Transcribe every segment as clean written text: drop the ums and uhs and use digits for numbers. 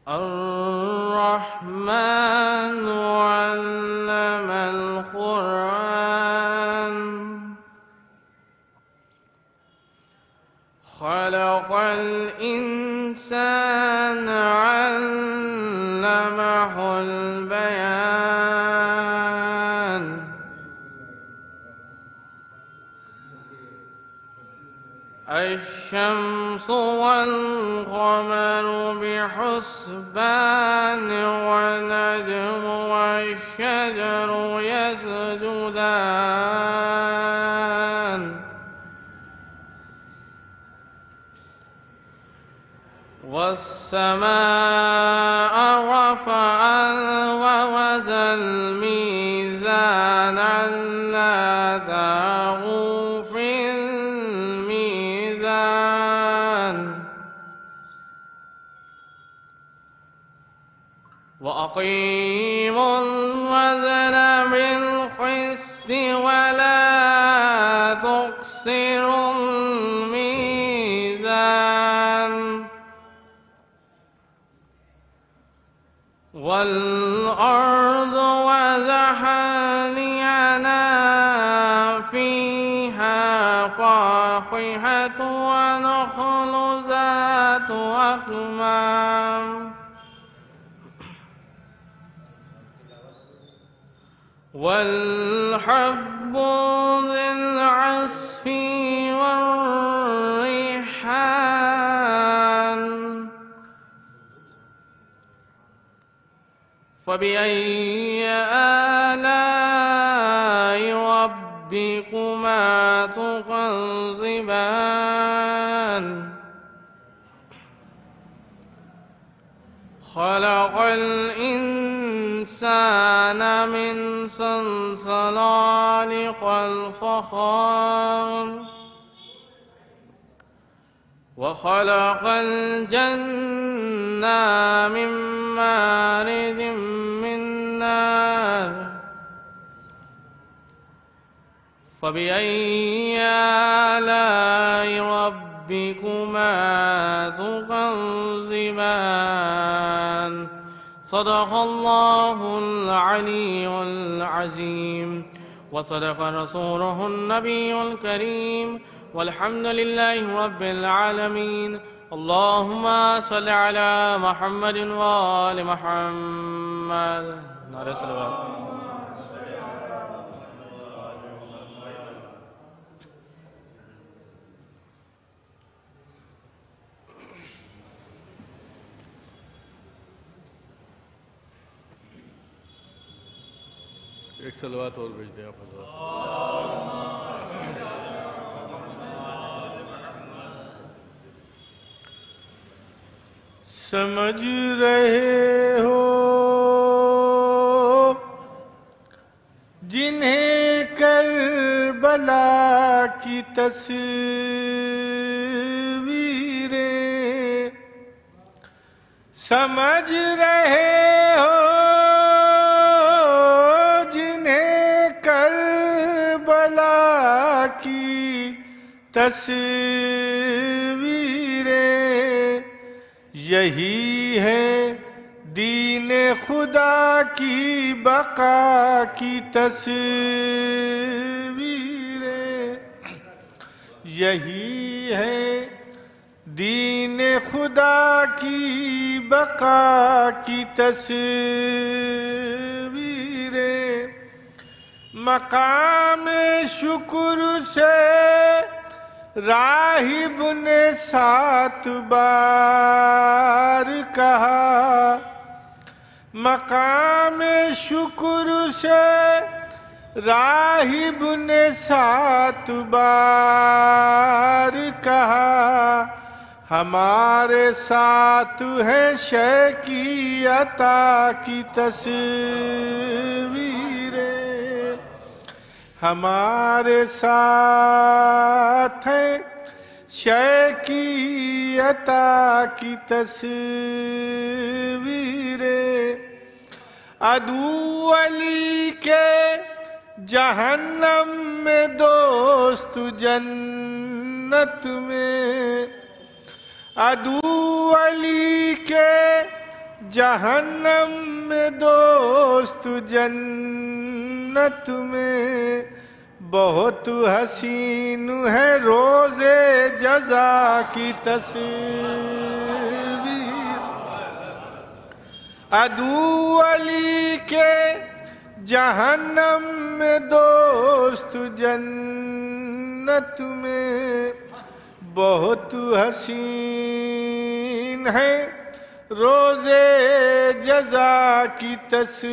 الرحمن علم القرآن خلق الإنسان علمه البيان الشمس والقمر بحسبان والنجم والشجر يسجدان والسماء رفعها ووضع الميزان ألا تطغوا في الميزان وأقيموا الوزن بالقسط ولا تخسروا الميزان والأرض وضعها لينام فيها فاكهة ونخل ذات أكمام والحب ذي العصف والريحان فبأي آلاء ربكما تكذبان خلق الإنسان من صلصال كالفخار وخلق الجنة من مارج من نار فبأي آلاء ربكما تكذبان صدق الله العلي العظيم وصدق رسوله النبي الكريم والحمد لله رب العالمين اللهم صل على محمد وآل محمد نعرہ صلوات ایک صلوات اور بھیج دیں آپ حضرات سمجھ رہے ہو جنہیں کربلا کی تصویریں سمجھ رہے ہو کی تصویریں یہی ہے دین خدا کی بقا کی تصویریں یہی ہے دین خدا کی بقا کی تصویریں مقام شکر سے راہب نے 7 بار کہا مقام شکر سے راہب نے 7 بار کہا ہمارے ساتھ ہے شے کی عطا کی تصویریں ہمارے ساتھ ہے شے کی عطا کی تصویریں عدو علی کے جہنم میں دوست جنت میں عدو علی کے جہنم میں دوست جنت میں بہت حسین ہے روز جزا کی تصویر عدو علی کے جہنم میں دوست جنت میں بہت حسین ہے روز جزا کی تصویریں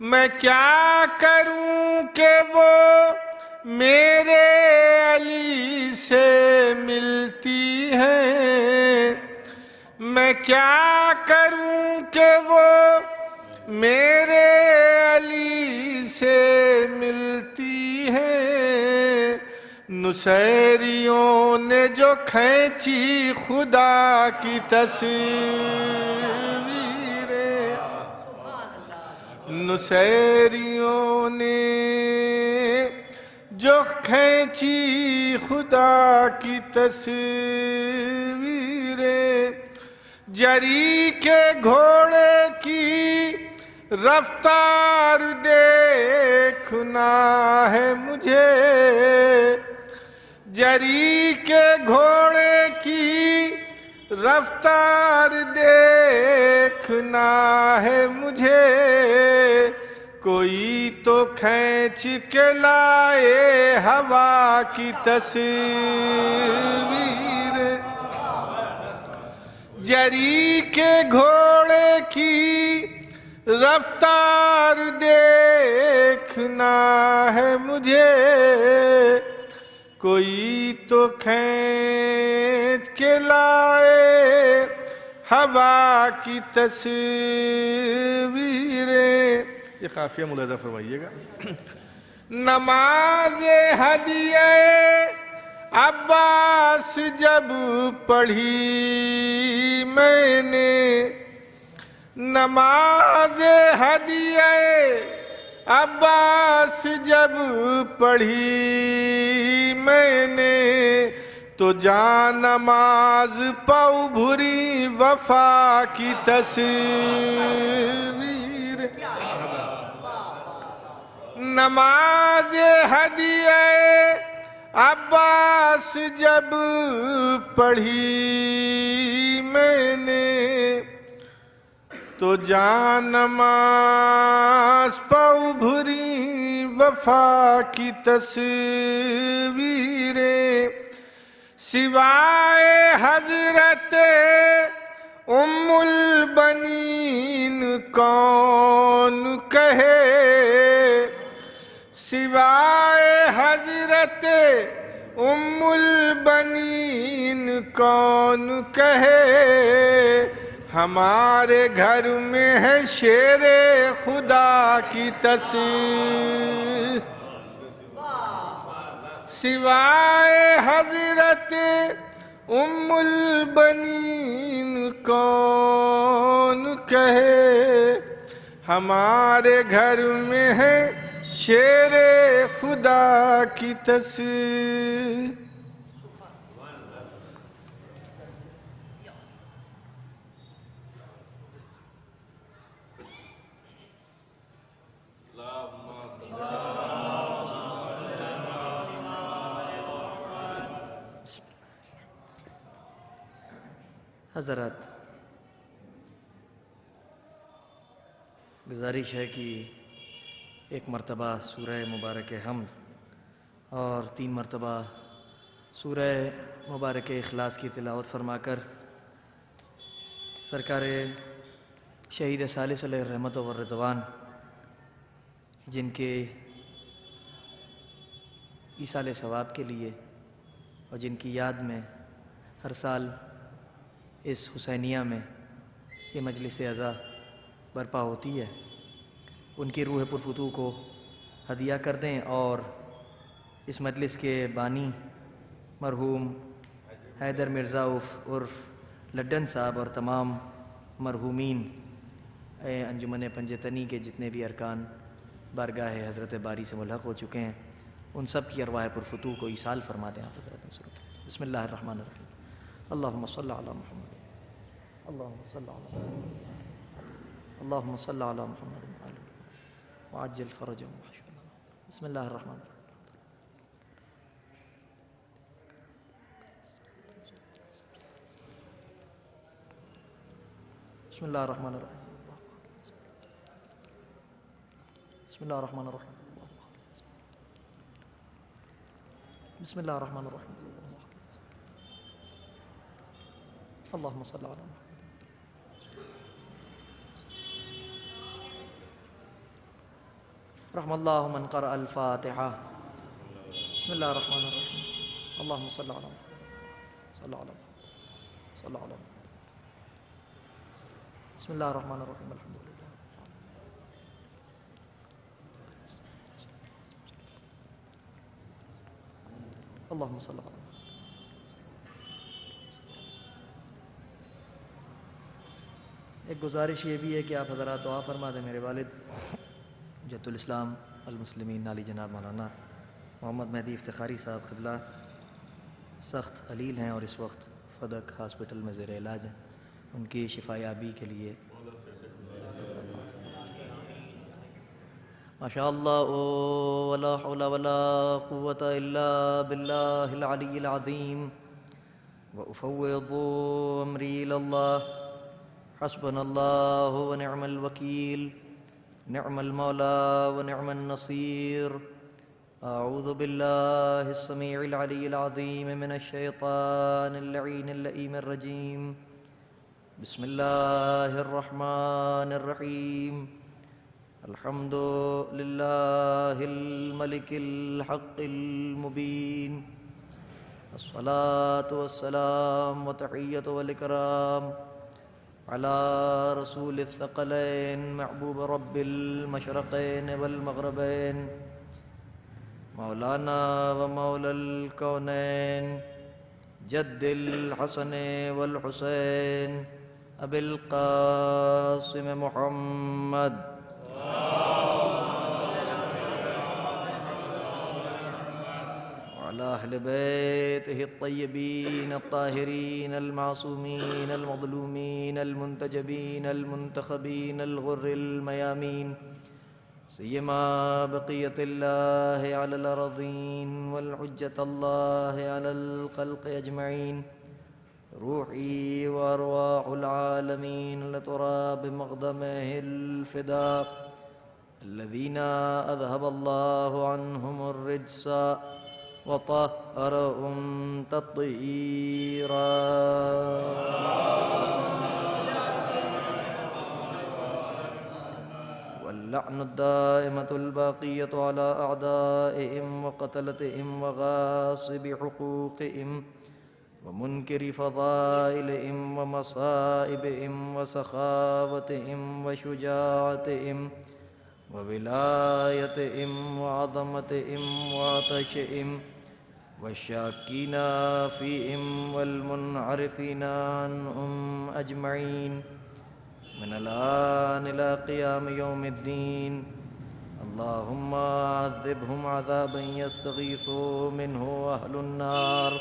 میں کیا کروں کہ وہ میرے علی سے ملتی ہیں میں کیا کروں کہ وہ میرے علی سے ملتی ہیں نصیریوں نے جو کھینچی خدا کی تصویریں نصیریوں نے جو کھینچی خدا کی تصویریں جری کے گھوڑے کی رفتار دیکھنا ہے مجھے جری کے گھوڑے کی رفتار دیکھنا ہے مجھے کوئی تو کھینچ کے لائے ہوا کی تصویر جری کے گھوڑے کی رفتار دیکھنا ہے مجھے کوئی تو کھینچ کے لائے ہوا کی تصویریں یہ قافیہ ملاحظہ فرمائیے گا نماز ہدیہ عباس جب پڑھی میں نے نماز ہدیہ عباس جب پڑھی میں نے تو جان نماز پاؤ بھری وفا کی تصویر نماز ہدیہ عباس جب پڑھی میں نے تو جان نماز پاؤ بھری وفا کی تصویریں سوائے حضرت ام البنین کون کہے سوائے حضرت ام البنین کون کہے ہمارے گھر میں ہے شیر خدا کی تصویر سوائے حضرت ام البنین کون کہے ہمارے گھر میں ہے شیر خدا کی تصویر حضرات گزارش ہے کہ ایک مرتبہ سورہ مبارک حمد اور 3 مرتبہ سورہ مبارک اخلاص کی تلاوت فرما کر سرکار شہید ثالث علیہ الرحمت والرضوان جن کے ایصال ثواب کے لیے اور جن کی یاد میں ہر سال اس حسینیہ میں یہ مجلس عزا برپا ہوتی ہے ان کی روح پرفتوح کو ہدیہ کر دیں اور اس مجلس کے بانی مرحوم حیدر مرزا عرف لڈن صاحب اور تمام مرحومین انجمن پنجتنی کے جتنے بھی ارکان بارگاہ حضرت باری سے ملحق ہو چکے ہیں ان سب کی ارواح پرفتوح کو ایصال فرما دیں آپ حضرت. بسم اللہ الرحمن الرحیم اللہم صلی علی محمد. اللهم صل على محمد اللهم صل على محمد وعجل فرجهم وحشرهم. بسم الله الرحمن الرحيم. بسم الله الرحمن الرحيم. بسم الله الرحمن الرحيم. بسم الله الرحمن الرحيم. اللهم صل على محمد. رحم الله من قرأ الفاتحة. بسم الله الرحمن الرحيم. اللهم صل على محمد. صل على محمد. صل على محمد. بسم الله الرحمن الرحيم. الحمد لله. اللهم صل على محمد. ایک گزارش یہ بھی ہے کہ آپ حضرات دعا فرما دیں. میرے والد جد الاسلام المسلمین علی جناب مولانا محمد مہدی افتخاری صاحب قبلہ سخت علیل ہیں اور اس وقت فدق ہاسپٹل میں زیر علاج ہیں. ان کی شفا یابی کے لیے ماشاء اللہ ولا حول ولا قوة الا باللہ العلی العظیم وافوض امری الی اللہ حسبنا اللہ ونعم الوکیل نعم المولا ونعم النصیر. اعوذ باللہ السمیع العلی العظیم من الشیطان اللعین اللئیم الرجیم. بسم اللہ الرحمن الرحیم. الحمد للہ الملک الحق المبین. الصلاة والسلام وتحیۃ والاکرام على رسول الثقلین محبوب رب المشرقین والمغربین مولانا ومولا الکونین جد الحسن والحسین ابی القاسم محمد وعلى أهل بيته الطيبين الطاهرين المعصومين المظلومين المنتجبين المنتخبين الغر الميامين سيما بقية الله على الأرضين والحجة الله على الخلق أجمعين. روحي وأرواح العالمين لترى بمقدمه الفداء الذين أذهب الله عنهم الرجس وطهرهم تطهيرا. واللعن الدائمة الباقية على أعدائهم وقتلتهم وغاصب حقوقهم ومنكر فضائلهم ومصائبهم وسخاوتهم وشجاعتهم وولايتهم وعظمتهم وعطشهم والشاكين فيهم والمنعرفين عنهم أجمعين من الآن إلى قيام يوم الدين. اللهم عذبهم عذابا يستغيث منه أهل النار.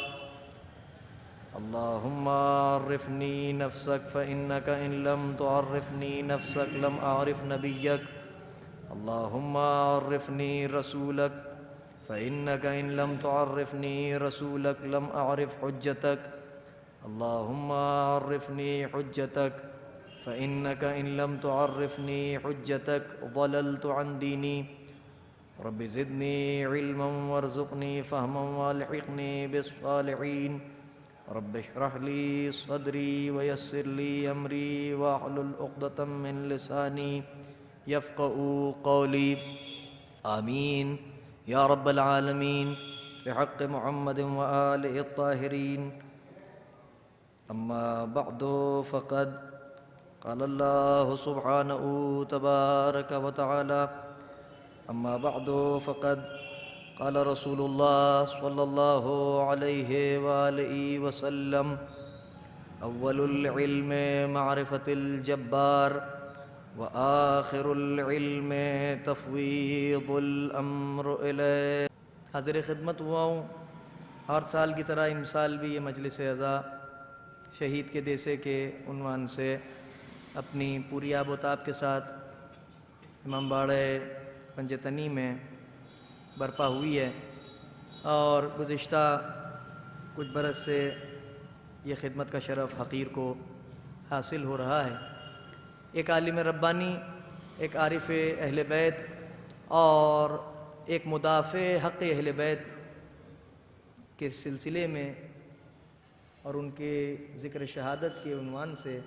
اللهم عرفني نفسك فإنك إن لم تعرفني نفسك لم أعرف نبيك. اللهم عرفني رسولك فإنك إن لم تعرفني رسولك لم أعرف حجتك. اللهم عرفني حجتك فإنك إن لم تعرفني حجتك ضللت عن ديني. رب زدني علما وارزقني فهما والحقني بالصالحين. رب اشرح لي صدري ويسر لي أمري واحلل عقدة من لساني يفقهوا قولي. آمين يا رب العالمين بحق محمد وآله الطاهرين. أما بعد فقد قال الله سبحانه تبارك وتعالى أما بعد فقد قال رسول الله صلى الله عليه وآله وسلم أول العلم معرفة الجبار وآخر العلم تفويض الأمر إليه. حاضر خدمت ہوا ہوں. ہر سال کی طرح امسال بھی یہ مجلس عزا شہید کے دیسے کے عنوان سے اپنی پوری آب و تاب کے ساتھ امام باڑہ پنجتنی میں برپا ہوئی ہے، اور گزشتہ کچھ برس سے یہ خدمت کا شرف حقیر کو حاصل ہو رہا ہے۔ ایک عالم ربانی، ایک عارف اہل بیت اور ایک مدافع حق اہل بیت کے سلسلے میں اور ان کے ذکر شہادت کے عنوان سے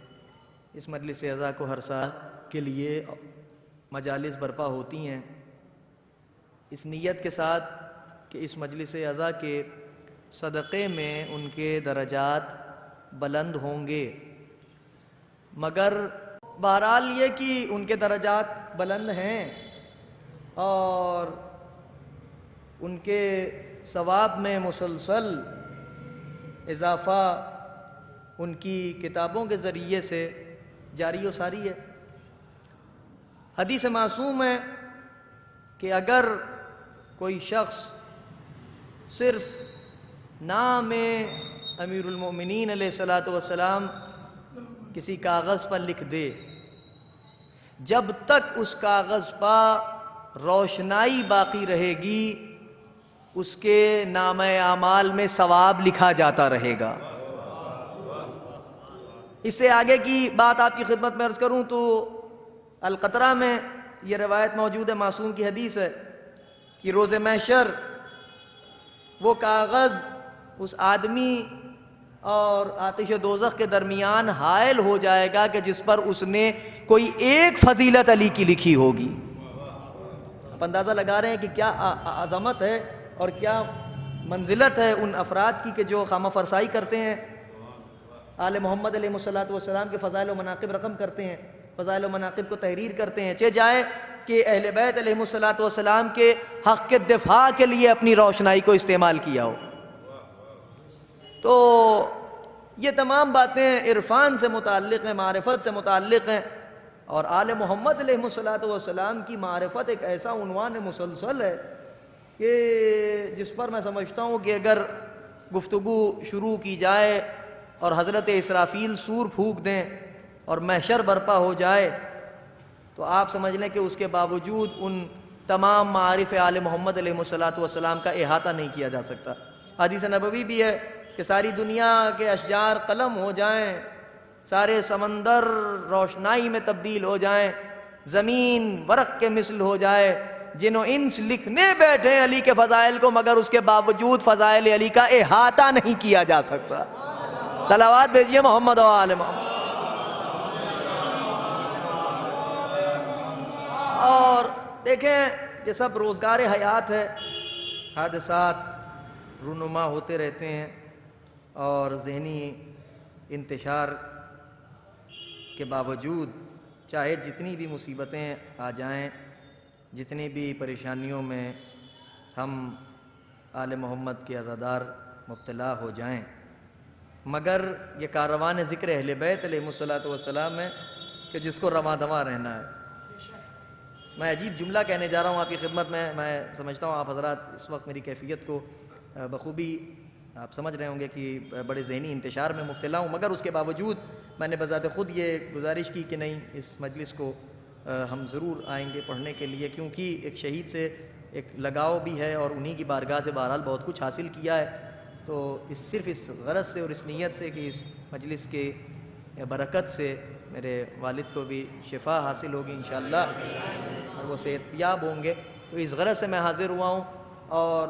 اس مجلس عزا کو ہر سال کے لیے مجالس برپا ہوتی ہیں، اس نیت کے ساتھ کہ اس مجلس عزا کے صدقے میں ان کے درجات بلند ہوں گے۔ مگر بہرحال یہ کہ ان کے درجات بلند ہیں اور ان کے ثواب میں مسلسل اضافہ ان کی کتابوں کے ذریعے سے جاری و ساری ہے۔ حدیث معصوم ہے کہ اگر کوئی شخص صرف نام امیر المؤمنین علیہ الصلوۃ والسلام کسی کاغذ پر لکھ دے، جب تک اس کاغذ پر روشنائی باقی رہے گی اس کے نامہ اعمال میں ثواب لکھا جاتا رہے گا۔ اس سے آگے کی بات آپ کی خدمت میں عرض کروں تو القطرہ میں یہ روایت موجود ہے، معصوم کی حدیث ہے کہ روز محشر وہ کاغذ اس آدمی اور آتش دوزخ کے درمیان حائل ہو جائے گا کہ جس پر اس نے کوئی ایک فضیلت علی کی لکھی ہوگی۔ آپ اندازہ لگا رہے ہیں کہ کیا عظمت ہے اور کیا منزلت ہے ان افراد کی کہ جو خامہ فرسائی کرتے ہیں، آل محمد علیہ السلام کے فضائل و مناقب رقم کرتے ہیں، فضائل و مناقب کو تحریر کرتے ہیں، چہ جائے کہ اہل بیت علیہ السلام کے حق کے دفاع کے لیے اپنی روشنائی کو استعمال کیا ہو۔ تو یہ تمام باتیں عرفان سے متعلق ہیں، معرفت سے متعلق ہیں، اور آل محمد علیہ السلام کی معرفت ایک ایسا عنوان مسلسل ہے کہ جس پر میں سمجھتا ہوں کہ اگر گفتگو شروع کی جائے اور حضرت اسرافیل سور پھونک دیں اور محشر برپا ہو جائے تو آپ سمجھ لیں کہ اس کے باوجود ان تمام معارف آل محمد علیہ السلام کا احاطہ نہیں کیا جا سکتا۔ حدیث نبوی بھی ہے کہ ساری دنیا کے اشجار قلم ہو جائیں، سارے سمندر روشنائی میں تبدیل ہو جائیں، زمین ورق کے مثل ہو جائے، جن و انس لکھنے بیٹھے علی کے فضائل کو، مگر اس کے باوجود فضائل علی کا احاطہ نہیں کیا جا سکتا۔ صلوات بھیجیے محمد و آل محمد۔ اور دیکھیں یہ سب روزگار حیات ہے، حادثات رونما ہوتے رہتے ہیں اور ذہنی انتشار کے باوجود چاہے جتنی بھی مصیبتیں آ جائیں، جتنی بھی پریشانیوں میں ہم آل محمد کے عزادار مبتلا ہو جائیں، مگر یہ کاروان ذکر اہل بیت علیہ السلام ہے کہ جس کو رواں دواں رہنا ہے۔ میں عجیب جملہ کہنے جا رہا ہوں آپ کی خدمت میں سمجھتا ہوں آپ حضرات اس وقت میری کیفیت کو بخوبی آپ سمجھ رہے ہوں گے کہ بڑے ذہنی انتشار میں مبتلا ہوں، مگر اس کے باوجود میں نے بذات خود یہ گزارش کی کہ نہیں، اس مجلس کو ہم ضرور آئیں گے پڑھنے کے لیے، کیونکہ ایک شہید سے ایک لگاؤ بھی ہے اور انہی کی بارگاہ سے بہرحال بہت کچھ حاصل کیا ہے۔ تو صرف اس غرض سے اور اس نیت سے کہ اس مجلس کے برکت سے میرے والد کو بھی شفا حاصل ہوگی انشاءاللہ اور وہ صحت یاب ہوں گے، تو اس غرض سے میں حاضر ہوا ہوں۔ اور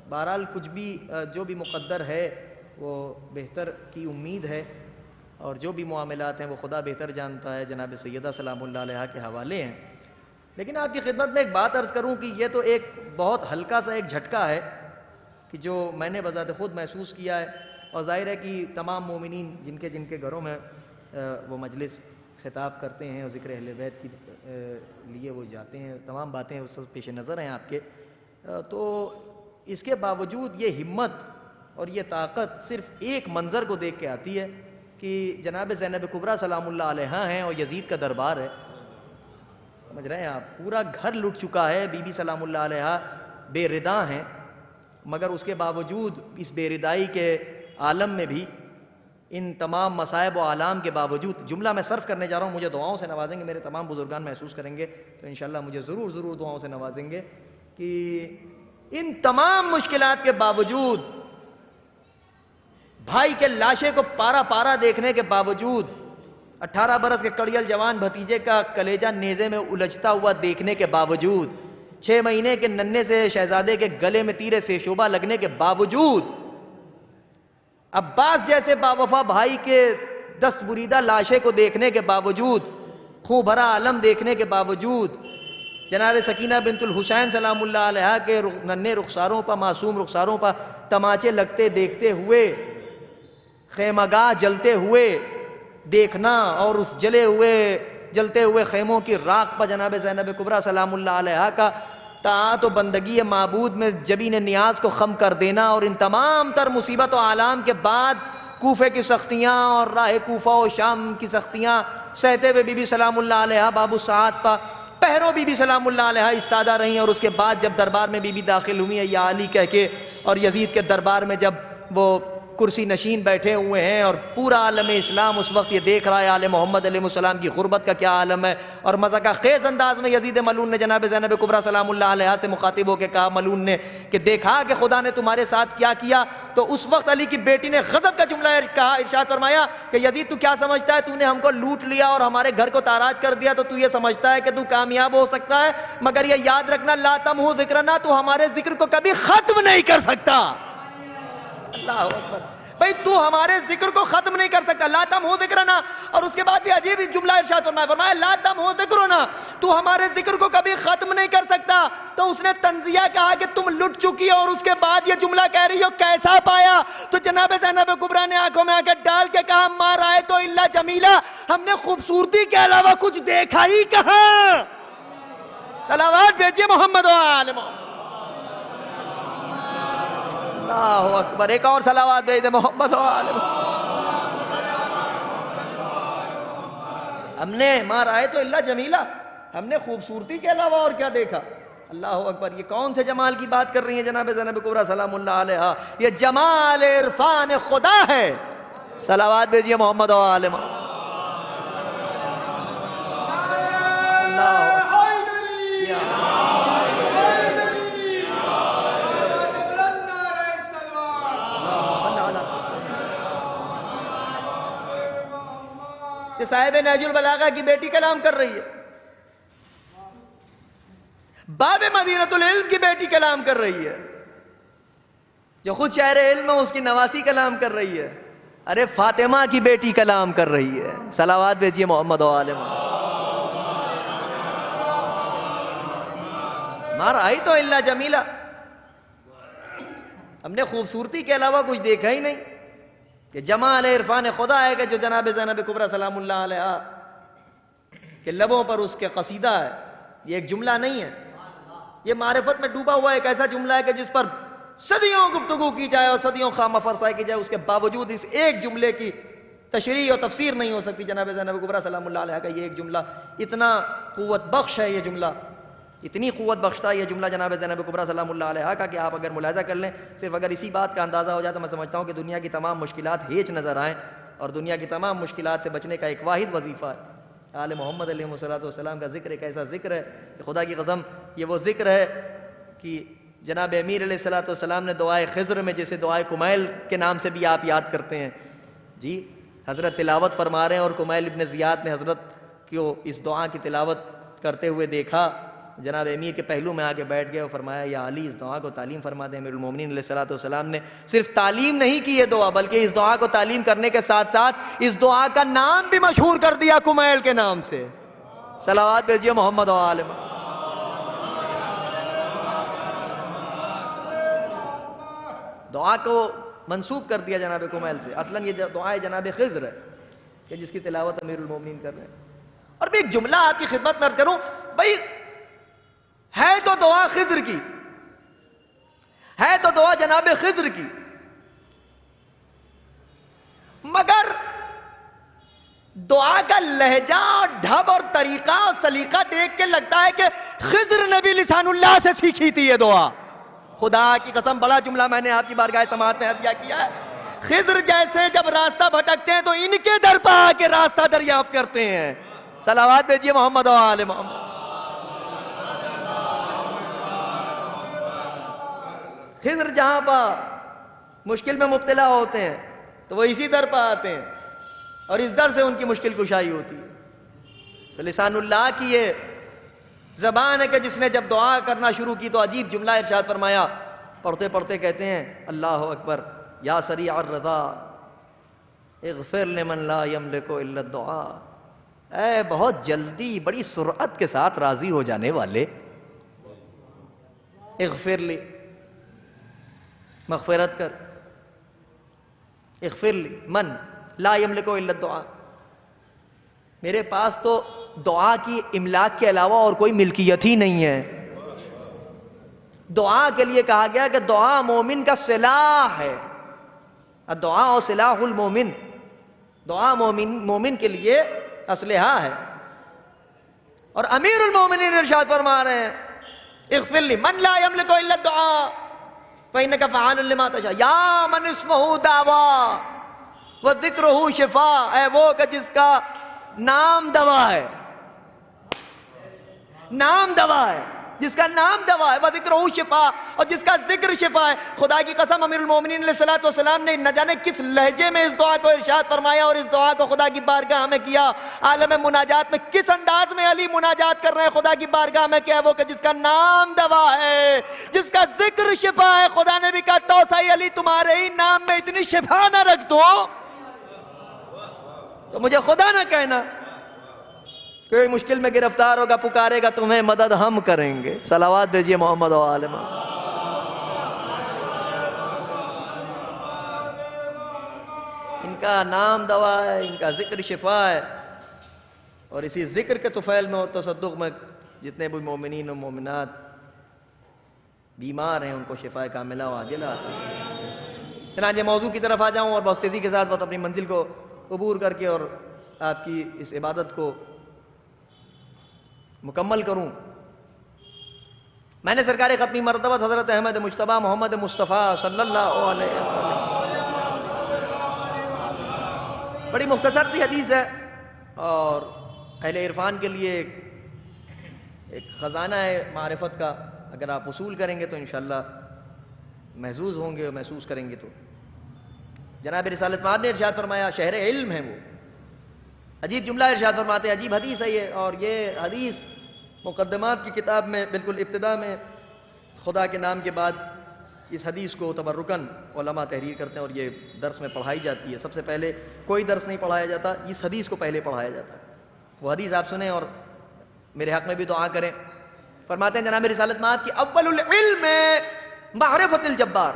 بہرحال کچھ بھی جو بھی مقدر ہے وہ بہتر کی امید ہے، اور جو بھی معاملات ہیں وہ خدا بہتر جانتا ہے، جناب سیدہ سلام اللہ علیہ کے حوالے ہیں۔ لیکن آپ کی خدمت میں ایک بات عرض کروں کہ یہ تو ایک بہت ہلکا سا ایک جھٹکا ہے کہ جو میں نے بذات خود محسوس کیا ہے، اور ظاہر ہے کہ تمام مومنین جن کے گھروں میں وہ مجلس خطاب کرتے ہیں اور ذکر اہل بیت کی لیے وہ جاتے ہیں، تمام باتیں اس وقت پیش نظر ہیں آپ کے، تو اس کے باوجود یہ ہمت اور یہ طاقت صرف ایک منظر کو دیکھ کے آتی ہے کہ جناب زینب کبریٰ سلام اللہ علیہا ہیں اور یزید کا دربار ہے۔ سمجھ رہے ہیں آپ، پورا گھر لٹ چکا ہے، بی بی سلام اللہ علیہا بے ردا ہیں، مگر اس کے باوجود اس بے ردائی کے عالم میں بھی ان تمام مصائب و آلام کے باوجود جملہ میں صرف کرنے جا رہا ہوں، مجھے دعاؤں سے نوازیں گے، میرے تمام بزرگان محسوس کریں گے تو انشاءاللہ مجھے ضرور دعاؤں سے نوازیں گے کہ ان تمام مشکلات کے باوجود، بھائی کے لاشے کو پارا دیکھنے کے باوجود، 18 برس کے کڑیل جوان بھتیجے کا کلیجہ نیزے میں الجھتا ہوا دیکھنے کے باوجود، 6 مہینے کے ننھے سے شہزادے کے گلے میں تیر سیشوبہ لگنے کے باوجود، عباس جیسے باوفا بھائی کے دست بریدہ لاشے کو دیکھنے کے باوجود، خون بھرا عالم دیکھنے کے باوجود، جناب سکینہ بنت الحسین سلام اللہ علیہا کے ننھے رخساروں پر، معصوم رخساروں پر تماچے لگتے دیکھتے ہوئے، خیمہ گاہ جلتے ہوئے دیکھنا، اور اس جلتے ہوئے خیموں کی راکھ پر جناب زینب کبریٰ سلام اللہ علیہا کا طاعت و بندگی معبود میں جبین نیاز کو خم کر دینا، اور ان تمام تر مصیبت و آلام کے بعد کوفے کی سختیاں اور راہ کوفہ و شام کی سختیاں سہتے ہوئے بی بی سلام اللہ علیہا باب الساعات پر پہرو بی بی سلام اللہ علیہا استادہ رہیں، اور اس کے بعد جب دربار میں بی بی داخل ہوئی ہیں یا علی کہہ کے، اور یزید کے دربار میں جب وہ کرسی نشین بیٹھے ہوئے ہیں اور پورا عالم اسلام اس وقت یہ دیکھ رہا ہے آل محمد علیہ السلام کی غربت کا کیا عالم ہے، اور مذاق خیز انداز میں یزید ملعون نے جناب زینب کبریٰ سلام اللہ علیہا سے مخاطب ہو کے کہا، ملعون نے، کہ دیکھا کہ خدا نے تمہارے ساتھ کیا کیا؟ تو اس وقت علی کی بیٹی نے غضب کا جملہ کہا، ارشاد فرمایا کہ یزید تو کیا سمجھتا ہے، تو نے ہم کو لوٹ لیا اور ہمارے گھر کو تاراج کر دیا تو یہ سمجھتا ہے کہ تو کامیاب ہو سکتا ہے؟ مگر یہ یاد رکھنا، لا تمحو ذکرنا، تو ہمارے ذکر کو کبھی ختم نہیں کر سکتا۔ اللہ اکبر، بھئی تو ہمارے ذکر کو ختم نہیں کر سکتا، لا تمحو ذکرنا۔ اور اس کے بعد بھی عجیب جملہ ارشاد فرمایا لا تمحو ذکرنا، تو ہمارے ذکر کو کبھی ختم نہیں کر سکتا۔ تو اس نے تنزیہ کہا کہ تم لٹ چکی ہو، اور اس کے بعد یہ جملہ کہہ رہی ہو کیسا پایا؟ تو جناب زینب کبریٰ نے آنکھوں میں آنکھیں ڈال کے کہا، ما رأیت الا جمیلا، ہم نے خوبصورتی کے علاوہ کچھ دیکھا ہی کہاں۔ صلوات بھیجیے محمد و آل محمد۔ اللہ اکبر، ایک اور صلوات بھیج دے محمد و آل محمد۔ ہم نے ما رأیت الا جمیلا، ہم نے خوبصورتی کے علاوہ اور کیا دیکھا؟ اللہ اکبر، یہ کون سے جمال کی بات کر رہی ہیں جناب زینب کبریٰ سلام اللہ علیہا؟ یہ جمال عرفان خدا ہے۔ صلوات بھیجیے محمد و آل محمد۔ اللہ کہ صاحب نہج البلاغہ کی بیٹی کلام کر رہی ہے، باب مدینۃ العلم کی بیٹی کلام کر رہی ہے، جو خود شاعر علم ہے اس کی نواسی کلام کر رہی ہے، ارے فاطمہ کی بیٹی کلام کر رہی ہے۔ صلوات بھیجیے محمد و آل محمد۔ ما رأیت الا جمیلا، ہم نے خوبصورتی کے علاوہ کچھ دیکھا ہی نہیں۔ کہ جمال عرفان خدا ہے کہ جو جناب زینب کبریٰ سلام اللہ علیہا کے لبوں پر اس کے قصیدہ ہے، یہ ایک جملہ نہیں ہے، یہ معرفت میں ڈوبا ہوا ایک ایسا جملہ ہے کہ جس پر صدیوں گفتگو کی جائے اور صدیوں خامہ فرسائی کی جائے، اس کے باوجود اس ایک جملے کی تشریح اور تفسیر نہیں ہو سکتی۔ جناب زینب کبریٰ سلام اللہ علیہا کا یہ ایک جملہ اتنا قوت بخش ہے، یہ جملہ اتنی قوت بخشتا ہے یہ جملہ جناب زینب کبریٰ سلام اللہ علیہا کا کہ آپ اگر ملاحظہ کر لیں، صرف اگر اسی بات کا اندازہ ہو جائے تو میں سمجھتا ہوں کہ دنیا کی تمام مشکلات ہیچ نظر آئیں، اور دنیا کی تمام مشکلات سے بچنے کا ایک واحد وظیفہ ہے آل محمد علیہ السلام کا ذکر۔ ایک ایسا ذکر ہے کہ خدا کی قسم یہ وہ ذکر ہے کہ جناب امیر علیہ السلام نے دعائے خضر میں، جسے دعائے کمیل کے نام سے بھی آپ یاد کرتے ہیں، جی حضرت تلاوت فرما رہے ہیں، اور کمیل ابن زیاد نے حضرت کو اس دعا کی تلاوت کرتے ہوئے دیکھا، جناب امیر کے پہلو میں آ کے بیٹھ گئے اور فرمایا یا علی اس دعا کو تعلیم فرما دیں۔ امیر المومنین علیہ السلام نے صرف تعلیم نہیں کی یہ دعا، بلکہ اس دعا کو تعلیم کرنے کے ساتھ ساتھ اس دعا کا نام بھی مشہور کر دیا کمیل کے نام سے۔ صلوات بھیجیے محمد و آل محمد۔ دعا کو منسوب کر دیا جناب کمیل سے، اصلاً یہ دعا جناب خضر ہے کہ جس کی تلاوت امیر المومنین کر رہے ہیں۔ اور بھی ایک جملہ آپ کی خدمت میں عرض کروں، بھائی ہے تو دعا خضر کی، ہے تو دعا جناب خضر کی، مگر دعا کا لہجہ اور ڈھب اور طریقہ اور سلیقہ دیکھ کے لگتا ہے کہ خضر نے بھی لسان اللہ سے سیکھی تھی یہ دعا۔ خدا کی قسم بڑا جملہ میں نے آپ کی بارگاہ سماعت میں ہدیہ کیا ہے، خضر جیسے جب راستہ بھٹکتے ہیں تو ان کے در پہ آ کے راستہ دریافت کرتے ہیں. صلوات بھیجیے محمد و آل محمد. خضر جہاں پر مشکل میں مبتلا ہوتے ہیں تو وہ اسی در پر آتے ہیں اور اس در سے ان کی مشکل کشائی ہوتی ہے. تو لسان اللہ کی یہ زبان ہے کہ جس نے جب دعا کرنا شروع کی تو عجیب جملہ ارشاد فرمایا. پڑھتے پڑھتے کہتے ہیں اللہ اکبر یا سریع الرضا اغفر لمن لا یملک الا الدعاء. اے بہت جلدی بڑی سرعت کے ساتھ راضی ہو جانے والے، اغفر لی، مغفرت کر. اغفر لی من لا یملک الا الدعاء. میرے پاس تو دعا کی املاک کے علاوہ اور کوئی ملکیت ہی نہیں ہے. دعا کے لیے کہا گیا کہ دعا مومن کا سلاح ہے. الدعاء سلاح المومن. دعا مومن کے لیے اسلحہ ہے. اور امیر المومنین ارشاد فرما رہے ہیں اغفر لی من لا یملک الا الدعاء فإنک فعال لما تشاء یا من اسمہ دعویٰ وذکرہ شفاء. اے وہ کہ جس کا نام دوا ہے، نام دوا ہے، جس کا نام دوا ہے. وذکرہ شفاء، اور جس کا ذکر شفا ہے. خدا کی قسم امیر المومنین علیہ الصلوۃ والسلام نے نہ جانے کس لہجے میں اس دعا کو ارشاد فرمایا اور اس دعا کو خدا کی بارگاہ میں کیا. عالم مناجات میں کس انداز میں علی مناجات کر رہے ہیں خدا کی بارگاہ میں کہ وہ کہ جس کا نام دوا ہے، جس کا ذکر شفا ہے. خدا نے بھی کہا توسعی علی تمہارے ہی نام میں اتنی شفا نہ رکھ دو تو مجھے خدا نہ کہنا. کوئی مشکل میں گرفتار ہوگا پکارے گا تمہیں مدد ہم کریں گے. صلوات بھیجیے محمد و آل محمد. ان کا نام دوا ہے، ان کا ذکر شفا ہے. اور اسی ذکر کے طفیل میں اور تصدق میں جتنے بھی مومنین و مومنات بیمار ہیں ان کو شفا کاملہ و عاجلہ آتا ہے. چنانچہ موضوع کی طرف آ جاؤں اور بہت تیزی کے ساتھ بہت اپنی منزل کو عبور کر کے اور آپ کی اس عبادت کو مکمل کروں. میں نے سرکار ختمی مرتبہ حضرت احمد مجتبیٰ محمد مصطفیٰ صلی اللہ علیہ وسلم، بڑی مختصر سی حدیث ہے اور اہل عرفان کے لیے ایک خزانہ ہے معرفت کا. اگر آپ وصول کریں گے تو انشاءاللہ محظوظ ہوں گے اور محسوس کریں گے. تو جناب رسالت مآب نے ارشاد فرمایا شہر علم ہے وہ. عجیب جملہ ارشاد فرماتے ہیں، عجیب حدیث ہے یہ. اور یہ حدیث مقدمات کی کتاب میں بالکل ابتدا میں خدا کے نام کے بعد اس حدیث کو تبرکن علماء تحریر کرتے ہیں اور یہ درس میں پڑھائی جاتی ہے. سب سے پہلے کوئی درس نہیں پڑھایا جاتا، اس حدیث کو پہلے پڑھایا جاتا ہے. وہ حدیث آپ سنیں اور میرے حق میں بھی دعا کریں. فرماتے ہیں جناب رسالت مآب کی اول العلم معرفت الجبار.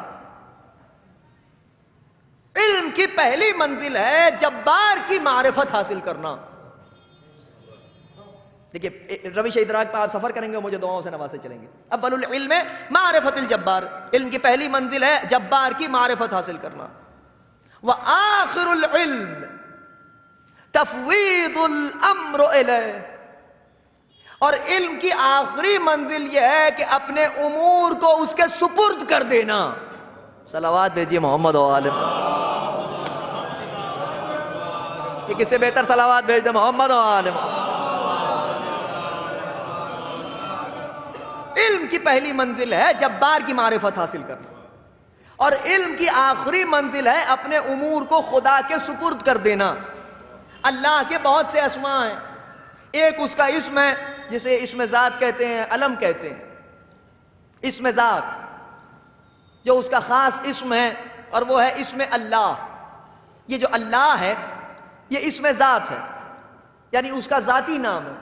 علم کی پہلی منزل ہے جبار کی معرفت حاصل کرنا. دیکھیے روش ادراک پہ آپ سفر کریں گے مجھے دعاؤں سے نوازتے چلیں گے. اول العلم معرفت الجبار. علم کی پہلی منزل ہے جبار کی معرفت حاصل کرنا. وآخر العلم تفویض الامر الیہ. اور علم کی آخری منزل یہ ہے کہ اپنے امور کو اس کے سپرد کر دینا. صلوات بھیجیے محمد و آل محمد. کہ کس سے بہتر صلوات بھیج دے محمد و آل محمد. علم کی پہلی منزل ہے جبار کی معرفت حاصل کرنا اور علم کی آخری منزل ہے اپنے امور کو خدا کے سپرد کر دینا. اللہ کے بہت سے اسماء ہیں. ایک اس کا اسم ہے جسے اسم ذات کہتے ہیں، علم کہتے ہیں. اسم ذات جو اس کا خاص اسم ہے اور وہ ہے اسم اللہ. یہ جو اللہ ہے یہ اسم ذات ہے، یعنی اس کا ذاتی نام ہے،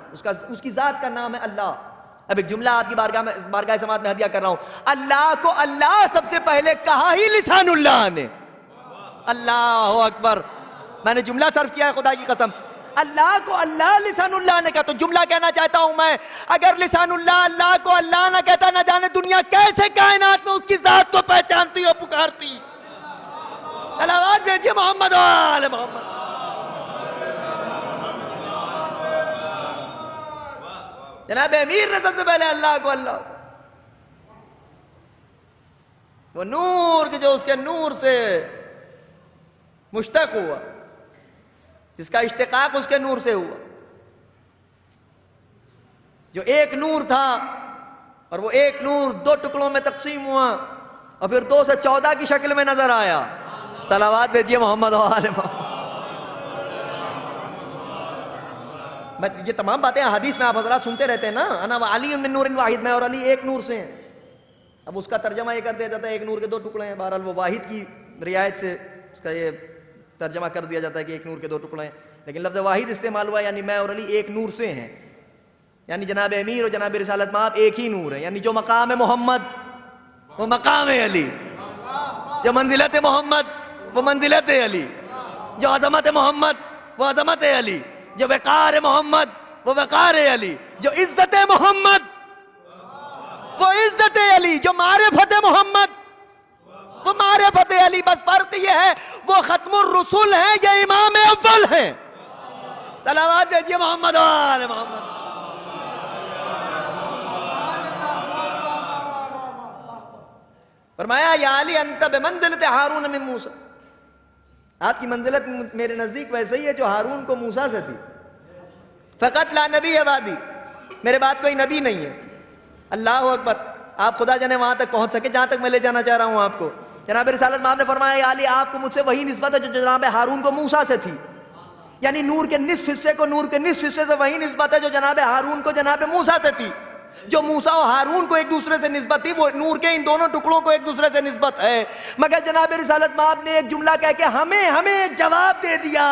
اس کی ذات کا نام ہے اللہ. اب ایک جملہ آپ کی بارگاہ سماعت میں ہدیہ کر رہا ہوں. اللہ کو اللہ سب سے پہلے کہا ہی لسان اللہ نے. اللہ اکبر. میں نے جملہ صرف کیا ہے خدا کی قسم. اللہ کو اللہ لسان اللہ نے کہا. تو جملہ کہنا چاہتا ہوں میں، اگر لسان اللہ اللہ کو اللہ نہ کہتا نہ جانے دنیا کیسے کائنات میں اس کی ذات کو پہچانتی اور پکارتی. صلوات بھیجیے محمد و آل محمد. جناب امیر نے سب سے پہلے اللہ کو اللہ کو، وہ نور کے جو اس کے نور سے مشتق ہوا، جس کا اشتقاق اس کے نور سے ہوا، جو ایک نور تھا اور وہ ایک نور دو ٹکڑوں میں تقسیم ہوا اور پھر 2 سے 14 کی شکل میں نظر آیا. صلوات بھیجیے محمد و آل محمد. یہ تمام باتیں حدیث میں آپ حضرات سنتے رہتے ہیں نا، انا وعلی من نور واحد، میں اور علی ایک نور سے ہیں. اب اس کا ترجمہ یہ کر دیا جاتا ہے ایک نور کے 2 ٹکڑے ہیں. بہرحال وہ واحد کی رعایت سے اس کا یہ ترجمہ کر دیا جاتا ہے کہ ایک نور کے 2 ٹکڑے ہیں، لیکن لفظ واحد استعمال ہوا، یعنی میں اور علی ایک نور سے ہیں. یعنی جناب امیر اور جناب رسالت مآب ایک ہی نور ہے. یعنی جو مقام محمد وہ مقام علی، جو منزلت محمد وہ منزلت علی، جو عظمت محمد وہ عظمت علی، جو وقار محمد وہ وقار علی، جو عزت محمد وہ عزت علی، جو معرفت محمد وہ معرفت علی. بس فرق یہ ہے وہ ختم الرسول ہیں یا امام اول ہیں. صلوات دیجیے محمد و آل محمد. فرمایا یا علی انت بمنزلت ہارون من موسیٰ، آپ کی منزلت میرے نزدیک ویسے ہی ہے جو ہارون کو موسیٰ سے تھی. فقط لا نبی بعدی، میرے بعد کوئی نبی نہیں ہے. اللہ اکبر. آپ خدا جانے وہاں تک پہنچ سکے جہاں تک میں لے جانا چاہ رہا ہوں آپ کو. جناب رسالت مآب نے فرمایا یا علی آپ کو مجھ سے وہی نسبت ہے جو جناب ہارون کو موسیٰ سے تھی. یعنی نور کے نصف حصے کو نور کے نصف حصے سے وہی نسبت ہے جو جناب ہارون کو جناب موسیٰ سے تھی. جو موسیٰ و ہارون کو ایک دوسرے سے نسبت تھی وہ نور کے ان دونوں ٹکڑوں کو ایک دوسرے سے نسبت ہے. مگر جناب رسالت مآب نے ایک جملہ کہہ کے ہمیں ایک جواب دے دیا.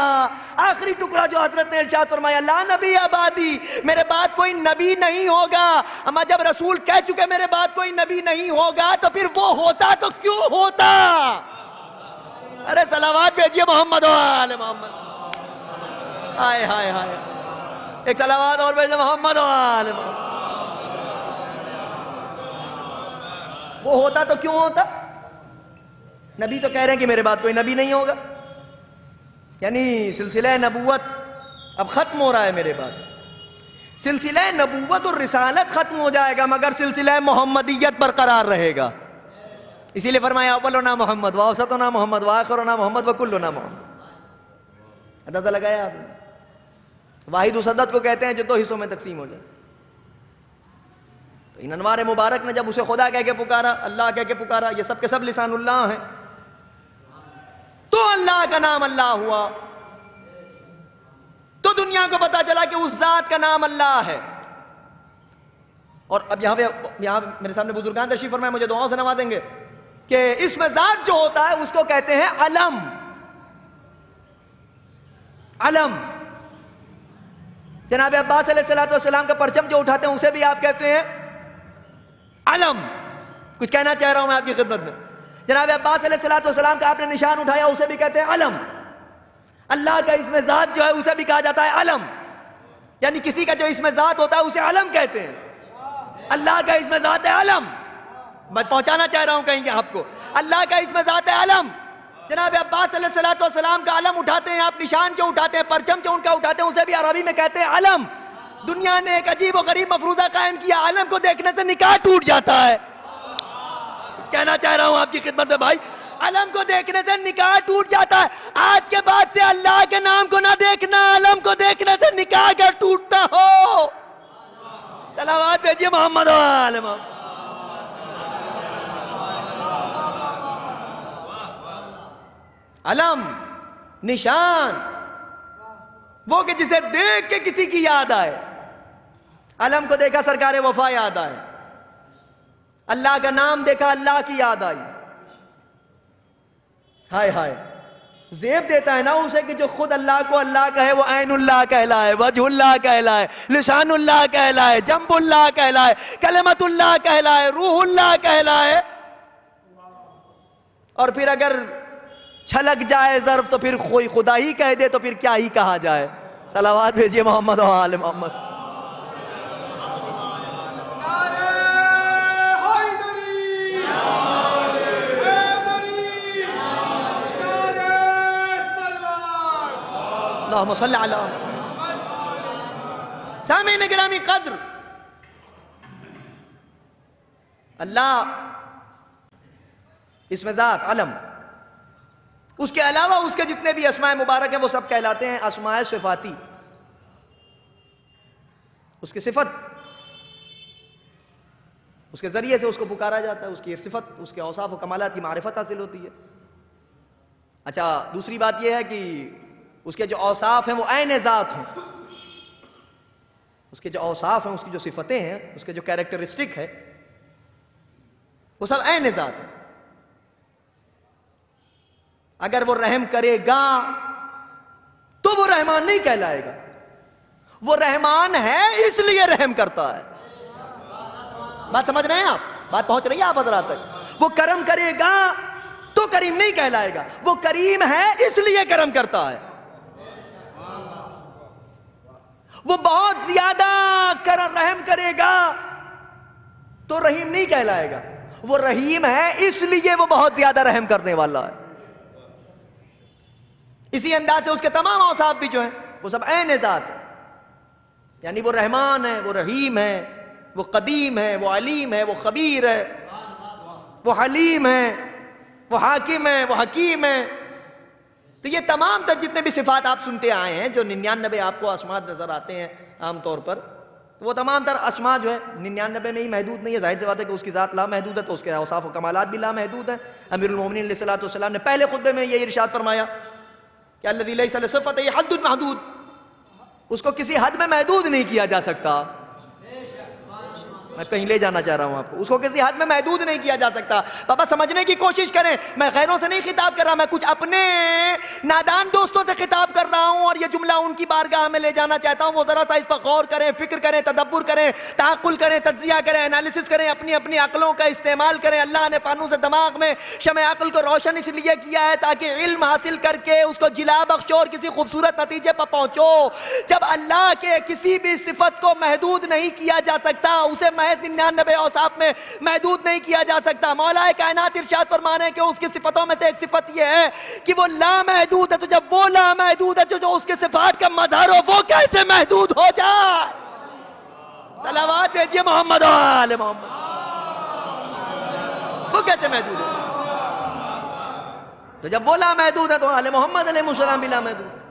آخری ٹکڑا جو حضرت نے ارشاد فرمایا لا نبی بعدی، میرے بعد کوئی نبی نہیں ہوگا. اما جب رسول کہہ چکے میرے بعد کوئی نبی نہیں ہوگا تو پھر وہ ہوتا تو کیوں ہوتا؟ ارے صلوات بھیجیے محمد و آل محمد. ہائے ہائے ہائے، ایک صلوات اور بھیجیے محمد و آل محمد. وہ ہوتا تو کیوں ہوتا؟ نبی تو کہہ رہے ہیں کہ میرے بعد کوئی نبی نہیں ہوگا، یعنی سلسلہ نبوت اب ختم ہو رہا ہے میرے بعد. سلسلہ نبوت اور رسالت ختم ہو جائے گا مگر سلسلہ محمدیت برقرار رہے گا. اسی لیے فرمایا اولنا محمد واوسطنا محمد واخرنا محمد وکلنا محمد. اندازہ لگایا آپ نے؟ واحد وسدت کو کہتے ہیں جو 2 حصوں میں تقسیم ہو جائے. تو ان انوار مبارک نے جب اسے خدا کہہ کے پکارا، اللہ کہہ کے پکارا، یہ سب کے سب لسان اللہ ہیں، تو اللہ کا نام اللہ ہوا. تو دنیا کو پتا چلا کہ اس ذات کا نام اللہ ہے. اور اب یہاں میرے سامنے بزرگان تشریف فرمائے، مجھے دعاؤں سے نوازیں گے کہ اس میں ذات جو ہوتا ہے اس کو کہتے ہیں علم. علم. جناب عباس علیہ السلام کا پرچم جو اٹھاتے ہیں اسے بھی آپ کہتے ہیں علم. کچھ کہنا چاہ رہا ہوں میں آپ کی خدمت میں. جناب عباس علیہ السلام کا آپ نے نشان اٹھایا اسے بھی کہتے ہیں علم. اللہ کا اسم ذات جو ہے اسے بھی کہا جاتا ہے علم. یعنی کسی کا جو اسم ذات ہوتا ہے اسے علم کہتے ہیں. اللہ کا اسم ذات ہے علم. میں پہنچانا چاہ رہا ہوں کہیں کہ آپ کو اللہ کا اسم ذات ہے علم. جناب عباس علیہ السلام کا علم اٹھاتے ہیں آپ، نشان جو اٹھاتے ہیں، پرچم جو ان کا اٹھاتے ہیں اسے بھی عربی میں کہتے ہیں علم. دنیا نے ایک عجیب و غریب مفروضہ قائم کیا، علم کو دیکھنے سے نکاح ٹوٹ جاتا ہے. کہنا چاہ رہا ہوں آپ کی خدمت میں بھائی، علم کو دیکھنے سے نکاح ٹوٹ جاتا ہے. آج کے بعد سے اللہ کے نام کو نہ دیکھنا، علم کو دیکھنے سے نکاح اگر ٹوٹتا ہو. صلوات بھیجیے محمد و آل محمد. علم، نشان، وہ کہ جسے دیکھ کے کسی کی یاد آئے. علم کو دیکھا سرکار وفا یاد آئے، اللہ کا نام دیکھا اللہ کی یاد آئی. ہائے ہائے، زیب دیتا ہے نا اسے کہ جو خود اللہ کو اللہ کہے، وہ عین اللہ کہلائے، وجہ اللہ کہلائے، لسان اللہ کہلائے، جنب اللہ کہلائے، کلمت اللہ کہلائے، روح اللہ کہلائے. اور پھر اگر چھلک جائے ظرف تو پھر کوئی خدا ہی کہہ دے تو پھر کیا ہی کہا جائے. صلوات بھیجیے محمد و آل محمد. اللہم صلی علی سامعین گرامی قدر، اللہ اسم ذات علم، اس کے علاوہ اس کے جتنے بھی اسماء مبارک ہیں وہ سب کہلاتے ہیں اسماء صفاتی. اس کی صفت، اس کے ذریعے سے اس کو پکارا جاتا ہے، اس کی صفت، اس کے اوصاف و کمالات کی معرفت حاصل ہوتی ہے. اچھا، دوسری بات یہ ہے کہ اس کے جو اوصاف ہیں وہ عین ذات ہیں. اس کے جو اوصاف ہیں، اس کی جو صفتیں ہیں، اس کے جو کیریکٹرسٹک ہے، وہ سب عین ذات ہیں. اگر وہ رحم کرے گا تو وہ رحمان نہیں کہلائے گا. وہ رحمان ہے اس لیے رحم کرتا ہے. بات سمجھ رہے ہیں آپ؟ بات پہنچ رہی ہے آپ حضرات تک؟ وہ کرم کرے گا تو کریم نہیں کہلائے گا. وہ کریم ہے اس لیے کرم کرتا ہے. وہ بہت زیادہ رحم کرے گا تو رحیم نہیں کہلائے گا. وہ رحیم ہے اس لیے وہ بہت زیادہ رحم کرنے والا ہے. اسی انداز سے اس کے تمام اوصاف بھی جو ہیں وہ سب عین ذات ہیں. یعنی وہ رحمان ہے، وہ رحیم ہے، وہ قدیم ہے، وہ علیم ہے، وہ خبیر ہے، وہ حلیم ہے، وہ حاکم ہے، وہ حکیم ہے. تو یہ تمام تک جتنے بھی صفات آپ سنتے آئے ہیں، جو 99 آپ کو اسماء نظر آتے ہیں عام طور پر، وہ تمام تر اسماء جو ہے 99 میں ہی محدود نہیں ہے. ظاہر سی بات ہے کہ اس کی ذات لامحدود ہے تو اس کے اوصاف و کمالات بھی لامحدود ہیں. امیر المومنین علیہ الصلوۃ والسلام نے پہلے خطبے میں یہ ارشاد فرمایا کہ الذی لیس لصفۃ حد محدود، اس کو کسی حد میں محدود نہیں کیا جا سکتا. میں کہیں لے جانا چاہ رہا ہوں آپ کو، اس کو کسی حد میں محدود نہیں کیا جا سکتا. بابا سمجھنے کی کوشش کریں. میں غیروں سے نہیں خطاب کر رہا، میں کچھ اپنے نادان دوستوں سے خطاب کر رہا ہوں، اور یہ جملہ ان کی بارگاہ میں لے جانا چاہتا ہوں. وہ ذرا سا اس پر غور کریں، فکر کریں، تدبر کریں، تعقل کریں، تجزیہ کریں، انالیسس کریں، اپنی اپنی عقلوں کا استعمال کریں. اللہ نے فانوس دماغ میں شمع عقل کو روشن اس لیے کیا ہے تاکہ علم حاصل کر کے اس کو جلا بخشو اور کسی خوبصورت نتیجے پر پہنچو. جب اللہ کے کسی بھی صفت کو محدود نہیں کیا جا سکتا، اسے 99 اوصاف میں محدود نہیں کیا جا سکتا. مولا کائنات ارشاد فرمانے کہ اس کی صفتوں میں سے ایک صفت یہ ہے کہ وہ لامحدود ہے. تو جب وہ لامحدود ہے تو جو اس کے صفات کا مظہر ہو وہ کیسے محدود ہو جائے؟ صلوات بھیجیے محمد و آل محمد. وہ کیسے محدود ہے؟ تو جب وہ لامحدود ہے تو آل محمد علیہ السلام بھی لامحدود ہے.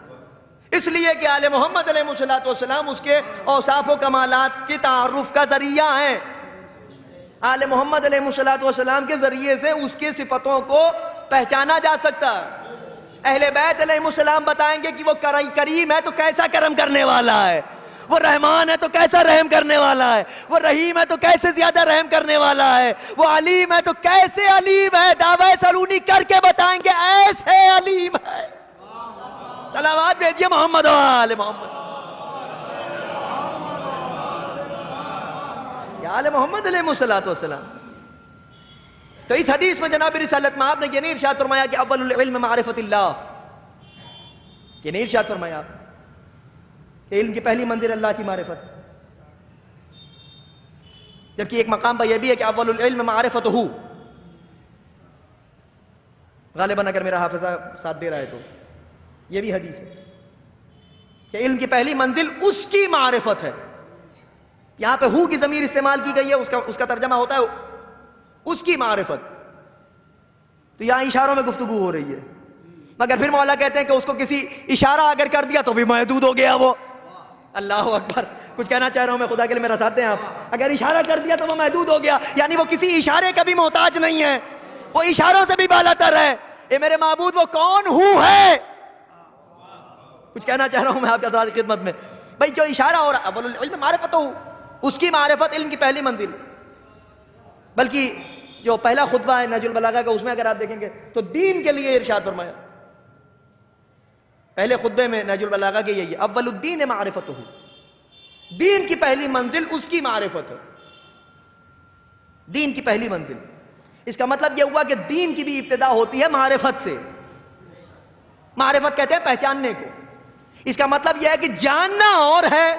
اس لیے کہ آل محمد علیہ السلام اس کے اوصاف و کمالات کی تعارف کا ذریعہ ہیں. آل محمد علیہ السلام کے ذریعے سے اس کی صفتوں کو پہچانا جا سکتا ہے. اہل بیت علیہ السلام بتائیں گے کہ وہ کریم ہے تو کیسا کرم کرنے والا ہے، وہ رحمان ہے تو کیسا رحم کرنے والا ہے، وہ رحیم ہے تو کیسے زیادہ رحم کرنے والا ہے، وہ علیم ہے تو کیسے علیم ہے. دعوی سلونی کر کے بتائیں گے ایسے علیم ہے. صلوات بھیجیے محمد و آل محمد. یا آل محمد علیہ السلام. تو اس حدیث میں جناب رسالت میں آپ نے یہ نہیں ارشاد فرمایا کہ اول العلم معرفت اللہ. یہ نہیں ارشاد فرمایا آپ کہ علم کی پہلی منزل اللہ کی معرفت، جبکہ ایک مقام پر یہ بھی ہے کہ اول العلم معرفت ہو. غالباً اگر میرا حافظہ ساتھ دے رہا ہے تو یہ بھی حدیث ہے کہ علم کی پہلی منزل اس کی معرفت ہے. یہاں پہ ہو کی ضمیر استعمال کی گئی ہے، اس کا ترجمہ ہوتا ہے اس کی معرفت. تو یہاں اشاروں میں گفتگو ہو رہی ہے، مگر پھر مولا کہتے ہیں کہ اس کو کسی اشارہ اگر کر دیا تو بھی محدود ہو گیا وہ. اللہ اکبر. کچھ کہنا چاہ رہا ہوں میں، خدا کے لیے میرا ساتھ دیں آپ. اگر اشارہ کر دیا تو وہ محدود ہو گیا، یعنی وہ کسی اشارے کا بھی محتاج نہیں ہے، وہ اشاروں سے بھی بالا تر ہے. اے میرے معبود وہ کون ہو ہے؟ کچھ کہنا چاہ رہا ہوں میں آپ کے حضرات کی خدمت میں. بھئی جو اشارہ ہو رہا اول العلم معرفت ہو، اس کی معرفت علم کی پہلی منزل. بلکہ جو پہلا خطبہ ہے نہج البلاغہ کا، اس میں اگر آپ دیکھیں گے تو دین کے لیے ارشاد فرمایا. پہلے خطبے میں نہج البلاغہ کے یہی ہے اول الدین معرفت ہو، دین کی پہلی منزل اس کی معرفت ہے. دین کی پہلی منزل، اس کا مطلب یہ ہوا کہ دین کی بھی ابتدا ہوتی ہے معرفت سے. معرفت کہتے ہیں پہچاننے کو. اس کا مطلب یہ ہے کہ جاننا اور ہے،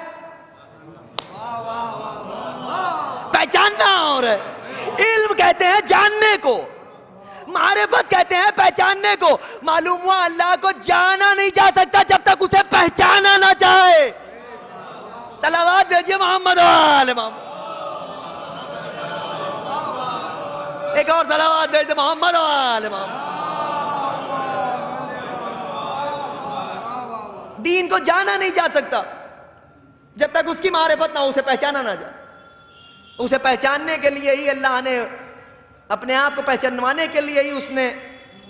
پہچاننا اور ہے. علم کہتے ہیں جاننے کو، معرفت کہتے ہیں پہچاننے کو. معلوم ہوا اللہ کو جانا نہیں جا سکتا جب تک اسے پہچانا نہ جائے. صلوات بھیجیے محمد و آل محمد. ایک اور صلوات بھیجیے محمد و آل محمد. دین کو جانا نہیں جا سکتا جب تک اس کی معرفت نہ ہو، اسے پہچانا نہ جائے۔ اسے پہچاننے کے لیے ہی اللہ نے اپنے آپ کو پہچانوانے کے لیے ہی اس نے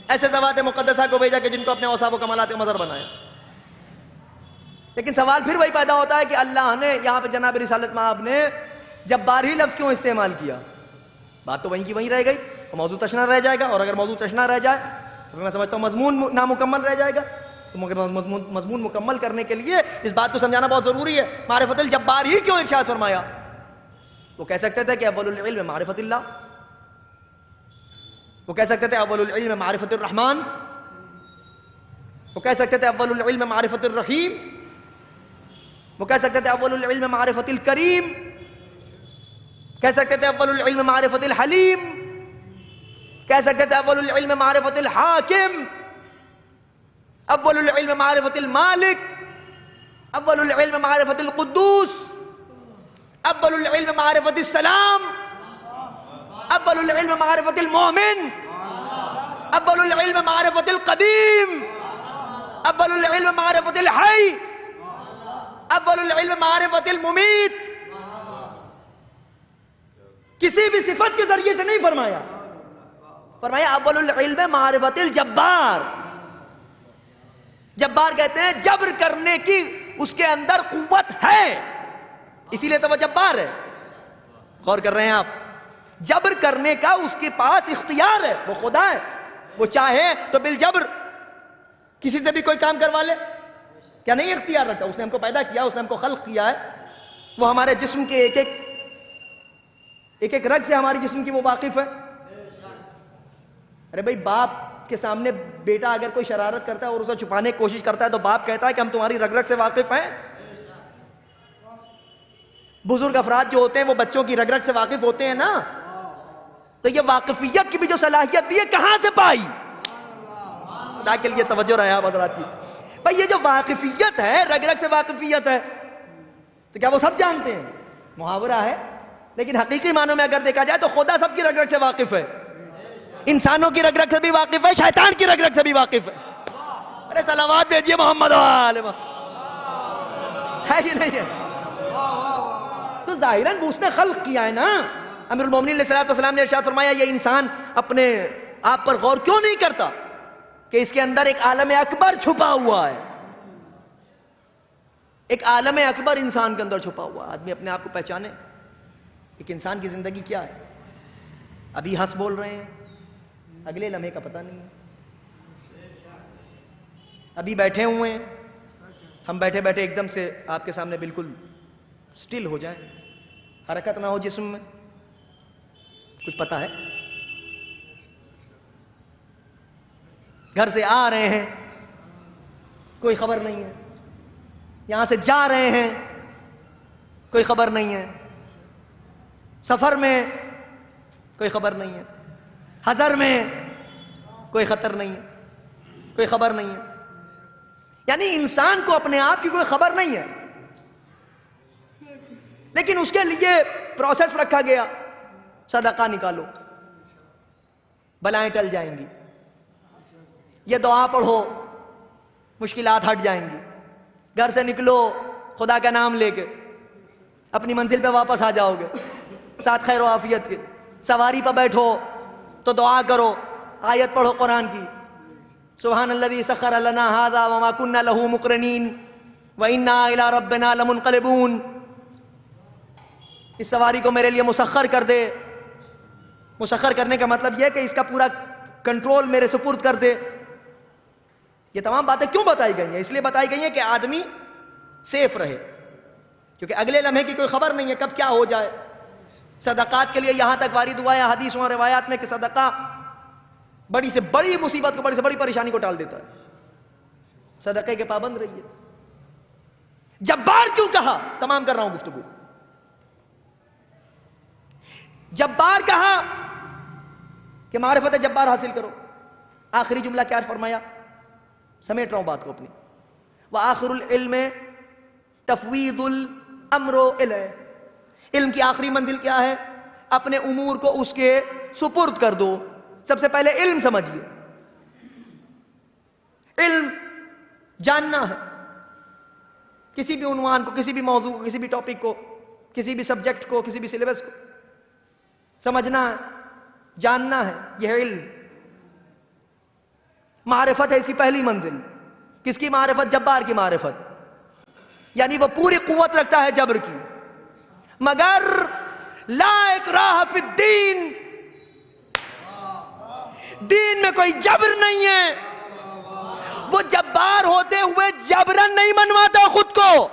ایسے ذوات مقدسہ کو بھیجا کہ جن کو اپنے اوصاف و کمالات کا مظہر بنایا۔ لیکن سوال پھر وہی پیدا ہوتا ہے کہ اللہ نے یہاں پہ جناب رسالت مآب نے جبار ہی لفظ کیوں استعمال کیا؟ بات تو وہیں کی وہیں رہ گئی، موضوع تشنا رہ جائے گا، اور اگر موضوع تشنا رہ جائے تو میں سمجھتا ہوں مضمون نامکمل رہ جائے گا۔ تو مضمون مکمل کرنے کے لیے اس بات کو سمجھانا بہت ضروری ہے۔ معرفت الجبار ہی کیوں ارشاد فرمایا؟ وہ کہہ سکتے تھے کہ اول العلم معرفت اللہ، وہ کہہ سکتے تھے اول العلم معرفت الرحمن، وہ کہہ سکتے تھے اول العلم معرفت الرحیم، وہ کہہ سکتے تھے اول العلم معرفت الکریم، کہہ سکتے تھے اول العلم معرفت الحلیم، کہہ سکتے تھے اول العلم معرفت الحاکم، اول العلم معرفت المالک، اول العلم معرفت القدوس، اول العلم معرفت السلام، اول العلم معرفت المؤمن، اول العلم معرفت القدیم، اول العلم معرفت الحی، اول العلم معرفت الممیت۔ کسی بھی صفت کے ذریعے سے نہیں فرمایا، فرمایا اول العلم معرفت الجبار۔ جبار کہتے ہیں جبر کرنے کی اس کے اندر قوت ہے، اسی لیے تو وہ جبار ہے۔ غور کر رہے ہیں آپ؟ جبر کرنے کا اس کے پاس اختیار ہے، وہ خدا ہے، وہ چاہے تو بالجبر کسی سے بھی کوئی کام کروا لے۔ کیا نہیں اختیار رکھا؟ اس نے ہم کو پیدا کیا، اس نے ہم کو خلق کیا ہے، وہ ہمارے جسم کے ایک رگ سے ہماری جسم کی وہ واقف ہے۔ ارے بھائی، باپ کے سامنے بیٹا اگر کوئی شرارت کرتا ہے اور اسے چھپانے کی کوشش کرتا ہے تو باپ کہتا ہے کہ ہم تمہاری رگ رگ سے واقف ہیں۔ بزرگ افراد جو ہوتے ہیں وہ بچوں کی رگ رگ سے واقف ہوتے ہیں نا، تو یہ واقفیت کی بھی جو صلاحیت دی ہے کہاں سے پائی؟ خدا کے لیے توجہ رہے آپ حضرات کی۔ بھائی یہ جو واقفیت ہے، رگ رگ سے واقفیت ہے، تو کیا وہ سب جانتے ہیں؟ محاورہ ہے، لیکن حقیقی معنوں میں اگر دیکھا جائے تو خدا سب کی رگ رگ سے واقف ہے، انسانوں کی رگ رگ سے بھی واقف ہے، شیطان کی رگ رگ سے بھی واقف ہے۔ ارے صلوات بھیجیے محمد والے ہے کہ نہیں ہے؟ تو ظاہراً اس نے خلق کیا ہے نا۔ امیر المومنین علیہ السلام نے ارشاد فرمایا یہ انسان اپنے آپ پر غور کیوں نہیں کرتا کہ اس کے اندر ایک عالم اکبر چھپا ہوا ہے، ایک عالم اکبر انسان کے اندر چھپا ہوا ہے۔ آدمی اپنے آپ کو پہچانے، ایک انسان کی زندگی کیا ہے۔ ابھی ہنس بول رہے ہیں، اگلے لمحے کا پتہ نہیں ہے۔ ابھی بیٹھے ہوئے ہیں، ہم بیٹھے بیٹھے ایک دم سے آپ کے سامنے بالکل سٹل ہو جائیں، حرکت نہ ہو جسم میں، کچھ پتہ ہے؟ گھر سے آ رہے ہیں، کوئی خبر نہیں ہے، یہاں سے جا رہے ہیں، کوئی خبر نہیں ہے، سفر میں کوئی خبر نہیں ہے، حضر میں کوئی خطر نہیں ہے، کوئی خبر نہیں ہے۔ یعنی انسان کو اپنے آپ کی کوئی خبر نہیں ہے، لیکن اس کے لیے پروسیس رکھا گیا، صدقہ نکالو بلائیں ٹل جائیں گی، یہ دعا پڑھو مشکلات ہٹ جائیں گی، گھر سے نکلو خدا کا نام لے کے اپنی منزل پہ واپس آ جاؤ گے ساتھ خیر و عافیت کے۔ سواری پہ بیٹھو تو دعا کرو، آیت پڑھو قرآن کی، سبحان الذی سخر لنا ھذا وما كنا له مقرنین وانا الی ربنا لمنقلبون۔ اس سواری کو میرے لیے مسخر کر دے۔ مسخر کرنے کا مطلب یہ کہ اس کا پورا کنٹرول میرے سپرد کر دے۔ یہ تمام باتیں کیوں بتائی گئی ہیں؟ اس لیے بتائی گئی ہیں کہ آدمی سیف رہے، کیونکہ اگلے لمحے کی کوئی خبر نہیں ہے کب کیا ہو جائے۔ صدقات کے لیے یہاں تک وارد ہوا ہے حدیثوں اور روایات میں کہ صدقہ بڑی سے بڑی مصیبت کو، بڑی سے بڑی پریشانی کو ٹال دیتا ہے۔ صدقے کے پابند رہیے۔ جبار کیوں کہا؟ تمام کر رہا ہوں گفتگو۔ جبار کہا کہ معرفت جبار حاصل کرو، آخری جملہ کیا فرمایا؟ سمیٹ رہا ہوں بات کو اپنی۔ وآخر العلم تفویض الامر الیہ۔ علم کی آخری منزل کیا ہے؟ اپنے امور کو اس کے سپرد کر دو۔ سب سے پہلے علم سمجھیے، علم جاننا ہے، کسی بھی عنوان کو، کسی بھی موضوع کو، کسی بھی ٹاپک کو، کسی بھی سبجیکٹ کو، کسی بھی سلیبس کو سمجھنا ہے، جاننا ہے، یہ ہے علم۔ معرفت ہے اس کی پہلی منزل۔ کس کی معرفت؟ جبار کی معرفت، یعنی وہ پوری قوت رکھتا ہے جبر کی۔ مگر لا اکراہ فی الدین، دین میں کوئی جبر نہیں ہے۔ وہ جبار ہوتے ہوئے جبرن نہیں منواتا خود کو،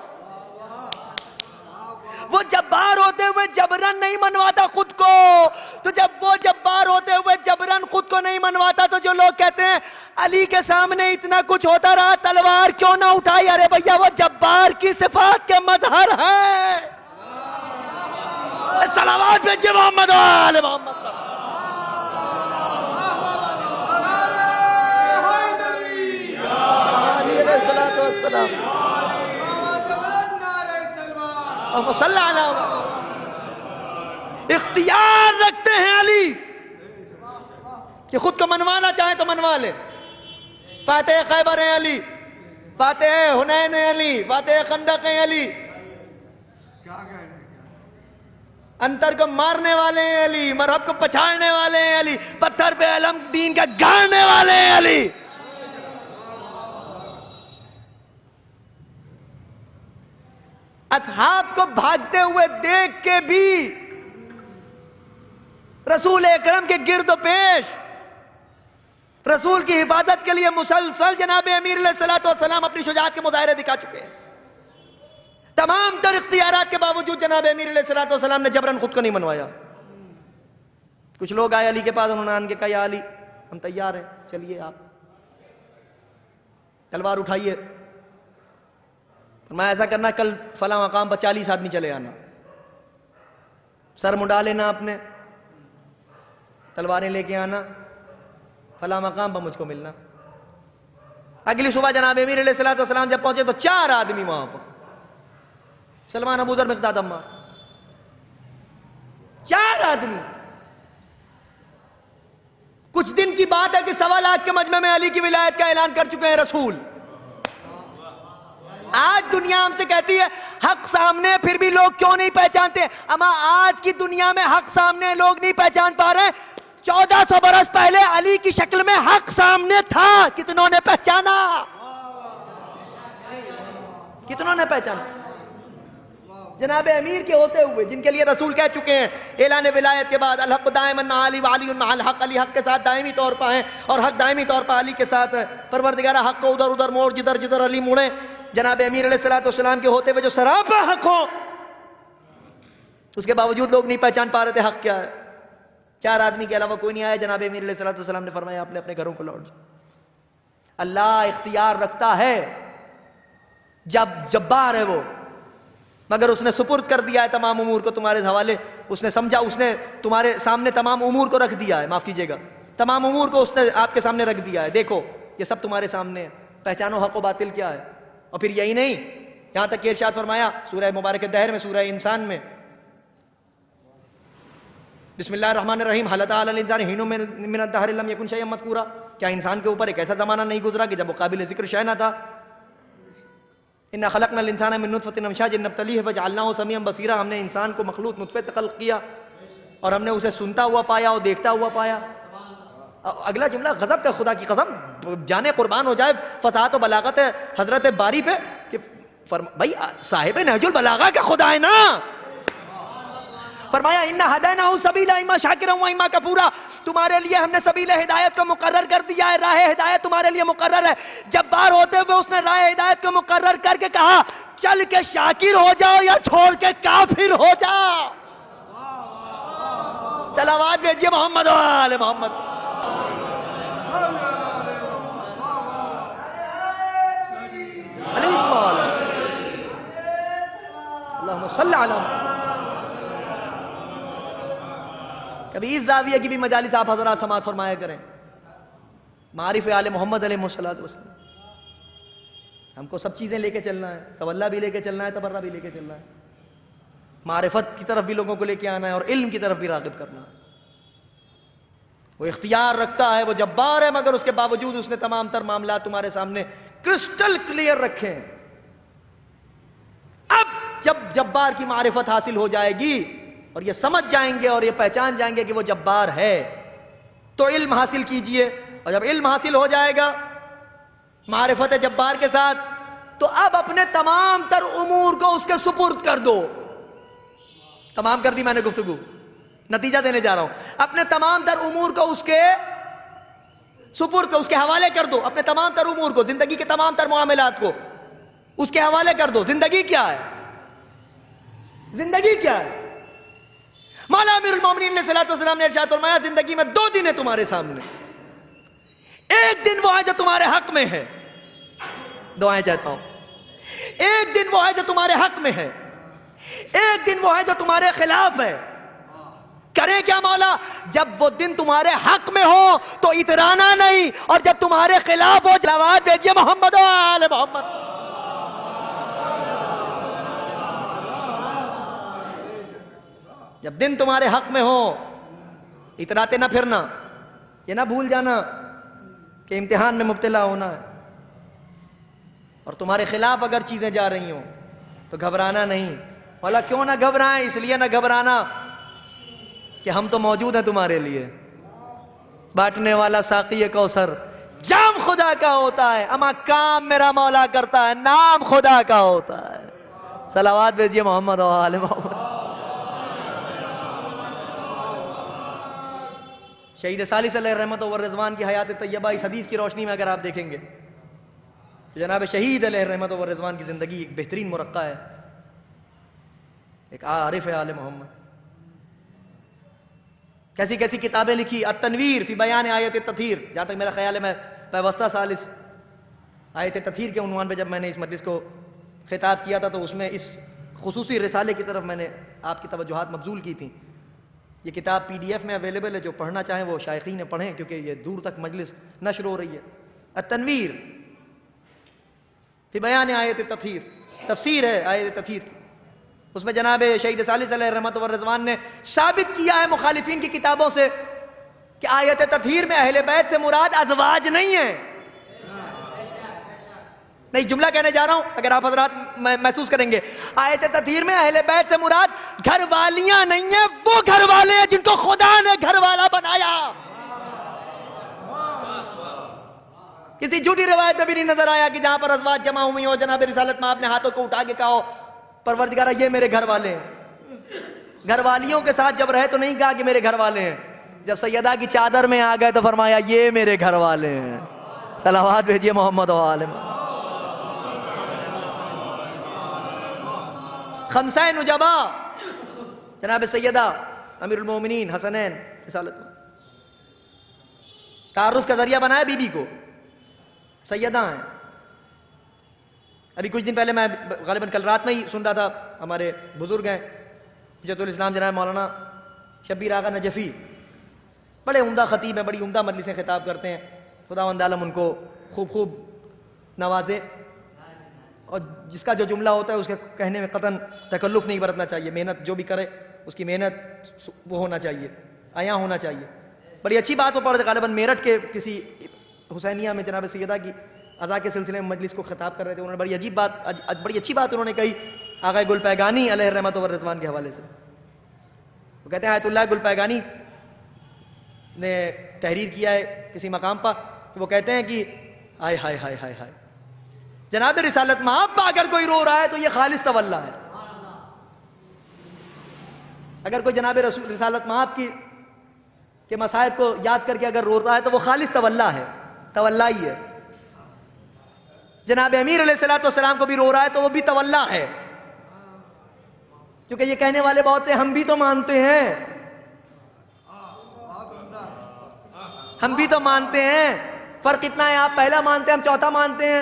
وہ جبار ہوتے ہوئے جبرن نہیں منواتا خود کو۔ تو جب وہ جبار ہوتے ہوئے جبرن خود کو نہیں منواتا تو جو لوگ کہتے ہیں علی کے سامنے اتنا کچھ ہوتا رہا تلوار کیوں نہ اٹھائی، ارے بھیا وہ جبار کی صفات کے مظہر ہے۔ صلوات بھیجئے محمد و آل محمد۔ اختیار رکھتے ہیں علی کہ خود کو منوانا چاہیں تو منوا لے۔ فاتح خیبر ہیں علی، فاتح حنین ہیں علی، فاتح خندق ہیں علی، انتر کو مارنے والے ہیں علی، مرہب کو پچھاڑنے والے ہیں علی، پتھر پہ علم دین کا گاڑنے والے ہیں علی۔ اصحاب کو بھاگتے ہوئے دیکھ کے بھی رسول اکرم کے گرد و پیش، رسول کی حفاظت کے لیے مسلسل جناب امیر علیہ السلام اپنی شجاعت کے مظاہرے دکھا چکے ہیں۔ تمام تر اختیارات کے باوجود جناب امیر علیہ السلام نے جبرن خود کو نہیں منوایا۔ کچھ لوگ آئے علی کے پاس، انہوں نے آن کے کہا یا علی ہم تیار ہیں، چلیے آپ تلوار اٹھائیے۔ میں ایسا کرنا کل فلاں مقام پر 40 آدمی چلے آنا، سر منڈا لینا اپنے، تلواریں لے کے آنا، فلاں مقام پر مجھ کو ملنا۔ اگلی صبح جناب امیر علیہ السلام جب پہنچے تو 4 آدمی وہاں پر، سلمان، ابو ذر، مقداد، عمار، 4 آدمی۔ کچھ دن کی بات ہے کہ 1.25 لاکھ کے مجمع میں علی کی ولایت کا اعلان کر چکے ہیں رسول۔ آج دنیا ہم سے کہتی ہے حق سامنے پھر بھی لوگ کیوں نہیں پہچانتے، اما آج کی دنیا میں حق سامنے لوگ نہیں پہچان پا رہے۔ 1400 برس پہلے علی کی شکل میں حق سامنے تھا، کتنوں نے پہچانا؟ کتنوں نے پہچانا؟ جناب امیر کے ہوتے ہوئے، جن کے لیے رسول کہہ چکے ہیں اعلان ولایت کے بعد الحق دائما مع علی وعلی مع الحق، علی حق کے ساتھ دائمی طور پر ہیں اور حق دائمی طور پر علی کے ساتھ ہے۔ پروردگارہ حق کو ادھر ادھر موڑ، جدھر جدھر علی موڑے۔ جناب امیر علیہ السلام کے ہوتے ہوئے جو سراپا حق ہو، اس کے باوجود لوگ نہیں پہچان پا رہے تھے حق کیا ہے۔ 4 آدمی کے علاوہ کوئی نہیں آیا۔ جناب امیر علیہ السلام نے فرمایا اپنے اپنے گھروں کو لوٹ جاؤ۔ اللہ اختیار رکھتا ہے جب جبار ہے وہ، مگر اس نے سپرد کر دیا ہے تمام امور کو تمہارے حوالے۔ اس نے سمجھا، اس نے تمہارے سامنے تمام امور کو رکھ دیا ہے، معاف کیجئے گا، تمام امور کو اس نے آپ کے سامنے رکھ دیا ہے۔ دیکھو یہ سب تمہارے سامنے ہے، پہچانو حق و باطل کیا ہے۔ اور پھر یہی نہیں، یہاں تک کہ ارشاد فرمایا سورہ مبارک دہر میں، سورہ انسان میں، بسم اللہ الرحمن الرحیم، حل اتى علی الانسان حین من الدہر لم یکن شیئا مذکورا، کیا انسان کے اوپر ایک ایسا زمانہ نہیں گزرا کہ جب وہ قابل ذکر شے نہ تھا۔ انا خلقنا الانسان من نطفۃ امشاج نبتلیہ فجعلناہ سمیعا بصیرا، ہم نے انسان کو مخلوق نطفے سے خلق کیا اور ہم نے اسے سنتا ہوا پایا اور دیکھتا ہوا پایا۔ اگلا جملہ غضب کا، خدا کی قسم جانے قربان ہو جائے فصاحت و بلاغت ہے حضرت باری پہ کہ بھائی صاحب نہج البلاغہ کا خدا ہے نا۔ فرمایا انا ہدیناہ السبیل اما شاکرا و اما کفورا، تمہارے لیے ہم نے سبیل ہدایت کو مقرر کر دیا ہے، راہ ہدایت تمہارے لیے مقرر ہے۔ جبار ہوتے ہوئے اس نے راہ ہدایت کو مقرر کر کے کہا چل کے شاکر ہو جاؤ یا چھوڑ کے کافر ہو جاؤ۔ صلوات بھیجیے محمد و آل محمد۔ اللہم صلی علی محمد۔ کبھی اس زاویہ کی بھی مجالس آپ حضرات سماعت فرمایا کریں، معارف آل محمد علیہ السلام۔ ہم کو سب چیزیں لے کے چلنا ہے، تولا بھی لے کے چلنا ہے، تبرہ بھی لے کے چلنا ہے، معرفت کی طرف بھی لوگوں کو لے کے آنا ہے اور علم کی طرف بھی راغب کرنا ہے۔ وہ اختیار رکھتا ہے، وہ جبار ہے، مگر اس کے باوجود اس نے تمام تر معاملات تمہارے سامنے کرسٹل کلیئر رکھے ہیں۔ جبار کی معرفت حاصل ہو جائے گی اور یہ سمجھ جائیں گے اور یہ پہچان جائیں گے کہ وہ جبار ہے، تو علم حاصل کیجئے، اور جب علم حاصل ہو جائے گا معرفت جبار کے ساتھ تو اب اپنے تمام تر امور کو اس کے سپرد کر دو. تمام کر دی میں نے گفتگو، نتیجہ دینے جا رہا ہوں. اپنے تمام تر امور کو اس کے سپرد کو، اس کے حوالے کر دو. اپنے تمام تر امور کو، زندگی کے تمام تر معاملات کو اس کے حوالے کر دو. زندگی کیا ہے؟ زندگی کیا ہے؟ مولا امیر المومنین علیہ الصلوۃ والسلام نے ارشاد فرمایا زندگی میں 2 دن ہے تمہارے سامنے. ایک دن وہ ہے جو تمہارے حق میں ہے، دعائیں چاہتا ہوں. ایک دن وہ ہے جو تمہارے حق میں ہے، ایک دن وہ ہے جو تمہارے خلاف ہے. کریں کیا مولا؟ جب وہ دن تمہارے حق میں ہو تو اترانا نہیں، اور جب تمہارے خلاف ہو جواب دیجئے محمد و آل محمد. جب دن تمہارے حق میں ہو اتراتے نہ پھرنا. یہ نہ بھول جانا کہ امتحان میں مبتلا ہونا ہے، اور تمہارے خلاف اگر چیزیں جا رہی ہوں تو گھبرانا نہیں. مولا کیوں نہ گھبرائیں؟ اس لیے نہ گھبرانا کہ ہم تو موجود ہیں تمہارے لیے. بانٹنے والا ساقی کوثر جام خدا کا ہوتا ہے، اما کام میرا مولا کرتا ہے، نام خدا کا ہوتا ہے. صلوات بھیجیے محمد و آل محمد. شہید ثالث علیہ رحمت و رضوان کی حیات طیبہ اس حدیث کی روشنی میں اگر آپ دیکھیں گے تو جناب شہید علیہ رحمت و رضوان کی زندگی ایک بہترین مرقع ہے، ایک عارف ہے آل محمد. کیسی کیسی کتابیں لکھی. التنویر فی بیان آیت التطہیر، جہاں تک میرا خیال ہے میں پیوستہ ثالث آیت التطہیر کے عنوان پہ جب میں نے اس مجلس کو خطاب کیا تھا تو اس میں اس خصوصی رسالے کی طرف میں نے آپ کی توجہات مبذول کی تھیں. یہ کتاب PDF میں اویلیبل ہے، جو پڑھنا چاہیں وہ شائقین پڑھیں کیونکہ یہ دور تک مجلس نشر ہو رہی ہے. التنویر فی بیان آیت التطہیر، تفسیر ہے آیت تطہیر کی. اس میں جناب شہید ثالث علیہ رحمت و رضوان نے ثابت کیا ہے مخالفین کی کتابوں سے کہ آیت تطہیر میں اہل بیت سے مراد ازواج نہیں ہے. نہیں، جملہ کہنے جا رہا ہوں اگر آپ حضرات محسوس کریں گے. آیت تطہیر میں اہل بیت سے مراد گھر والیاں نہیں ہیں، وہ گھر والے ہیں جن کو خدا نے گھر والا بنایا. کسی جھوٹی روایت میں بھی نہیں نظر آیا کہ جہاں پر ازواج جمع ہوئی ہو جناب رسالت مآب نے ہاتھوں کو اٹھا کے کہا ہو پروردگارہ یہ میرے گھر والے ہیں. گھر والیوں کے ساتھ جب رہے تو نہیں کہا کہ میرے گھر والے ہیں. جب سیدہ کی چادر میں آ گئے تو فرمایا یہ میرے گھر والے ہیں. صلوات بھیجیے محمد و آل محمد. خمسہ نجبا جناب سیدہ امیر المومنین حسنین رسالت میں تعارف کا ذریعہ بنایا بی بی کو، سیدہ ہیں. ابھی کچھ دن پہلے میں غالباً کل رات میں ہی سن رہا تھا، ہمارے بزرگ ہیں حجت الاسلام جناب مولانا شبیر آغا نجفی، بڑے عمدہ خطیب ہیں، بڑی عمدہ مجلسیں خطاب کرتے ہیں. خداوند عالم ان کو خوب نوازے، اور جس کا جو جملہ ہوتا ہے اس کے کہنے میں قطعاً تکلف نہیں برتنا چاہیے. محنت جو بھی کرے اس کی محنت وہ ہونا چاہیے، عیاں ہونا چاہیے. بڑی اچھی بات وہ پڑھ رہے، غالباً میرٹھ کے کسی حسینیہ میں جناب سیدہ کی عزا کے سلسلے میں مجلس کو خطاب کر رہے تھے. انہوں نے بڑی اچھی بات انہوں نے کہی آقا گل پیگانی علیہ رحمت و رضوان کے حوالے سے. وہ کہتے ہیں آیت اللہ گل پیگانی نے تحریر کیا ہے کسی مقام پر، وہ کہتے ہیں کہ ہائے ہائے ہائے ہائے ہائے جناب رسالت مآب اگر کوئی رو رہا ہے تو یہ خالص تولا ہے. اگر کوئی جناب رسالت مآب کے مصائب کو یاد کر کے اگر روتا ہے تو وہ خالص تولا ہے، تولا ہی ہے. جناب امیر علیہ الصلوۃ والسلام کو بھی رو رہا ہے تو وہ بھی تولا ہے. کیونکہ یہ کہنے والے بہت سے ہم بھی تو مانتے ہیں، ہم بھی تو مانتے ہیں. فرق اتنا ہے آپ پہلا مانتے ہیں ہم چوتھا مانتے ہیں.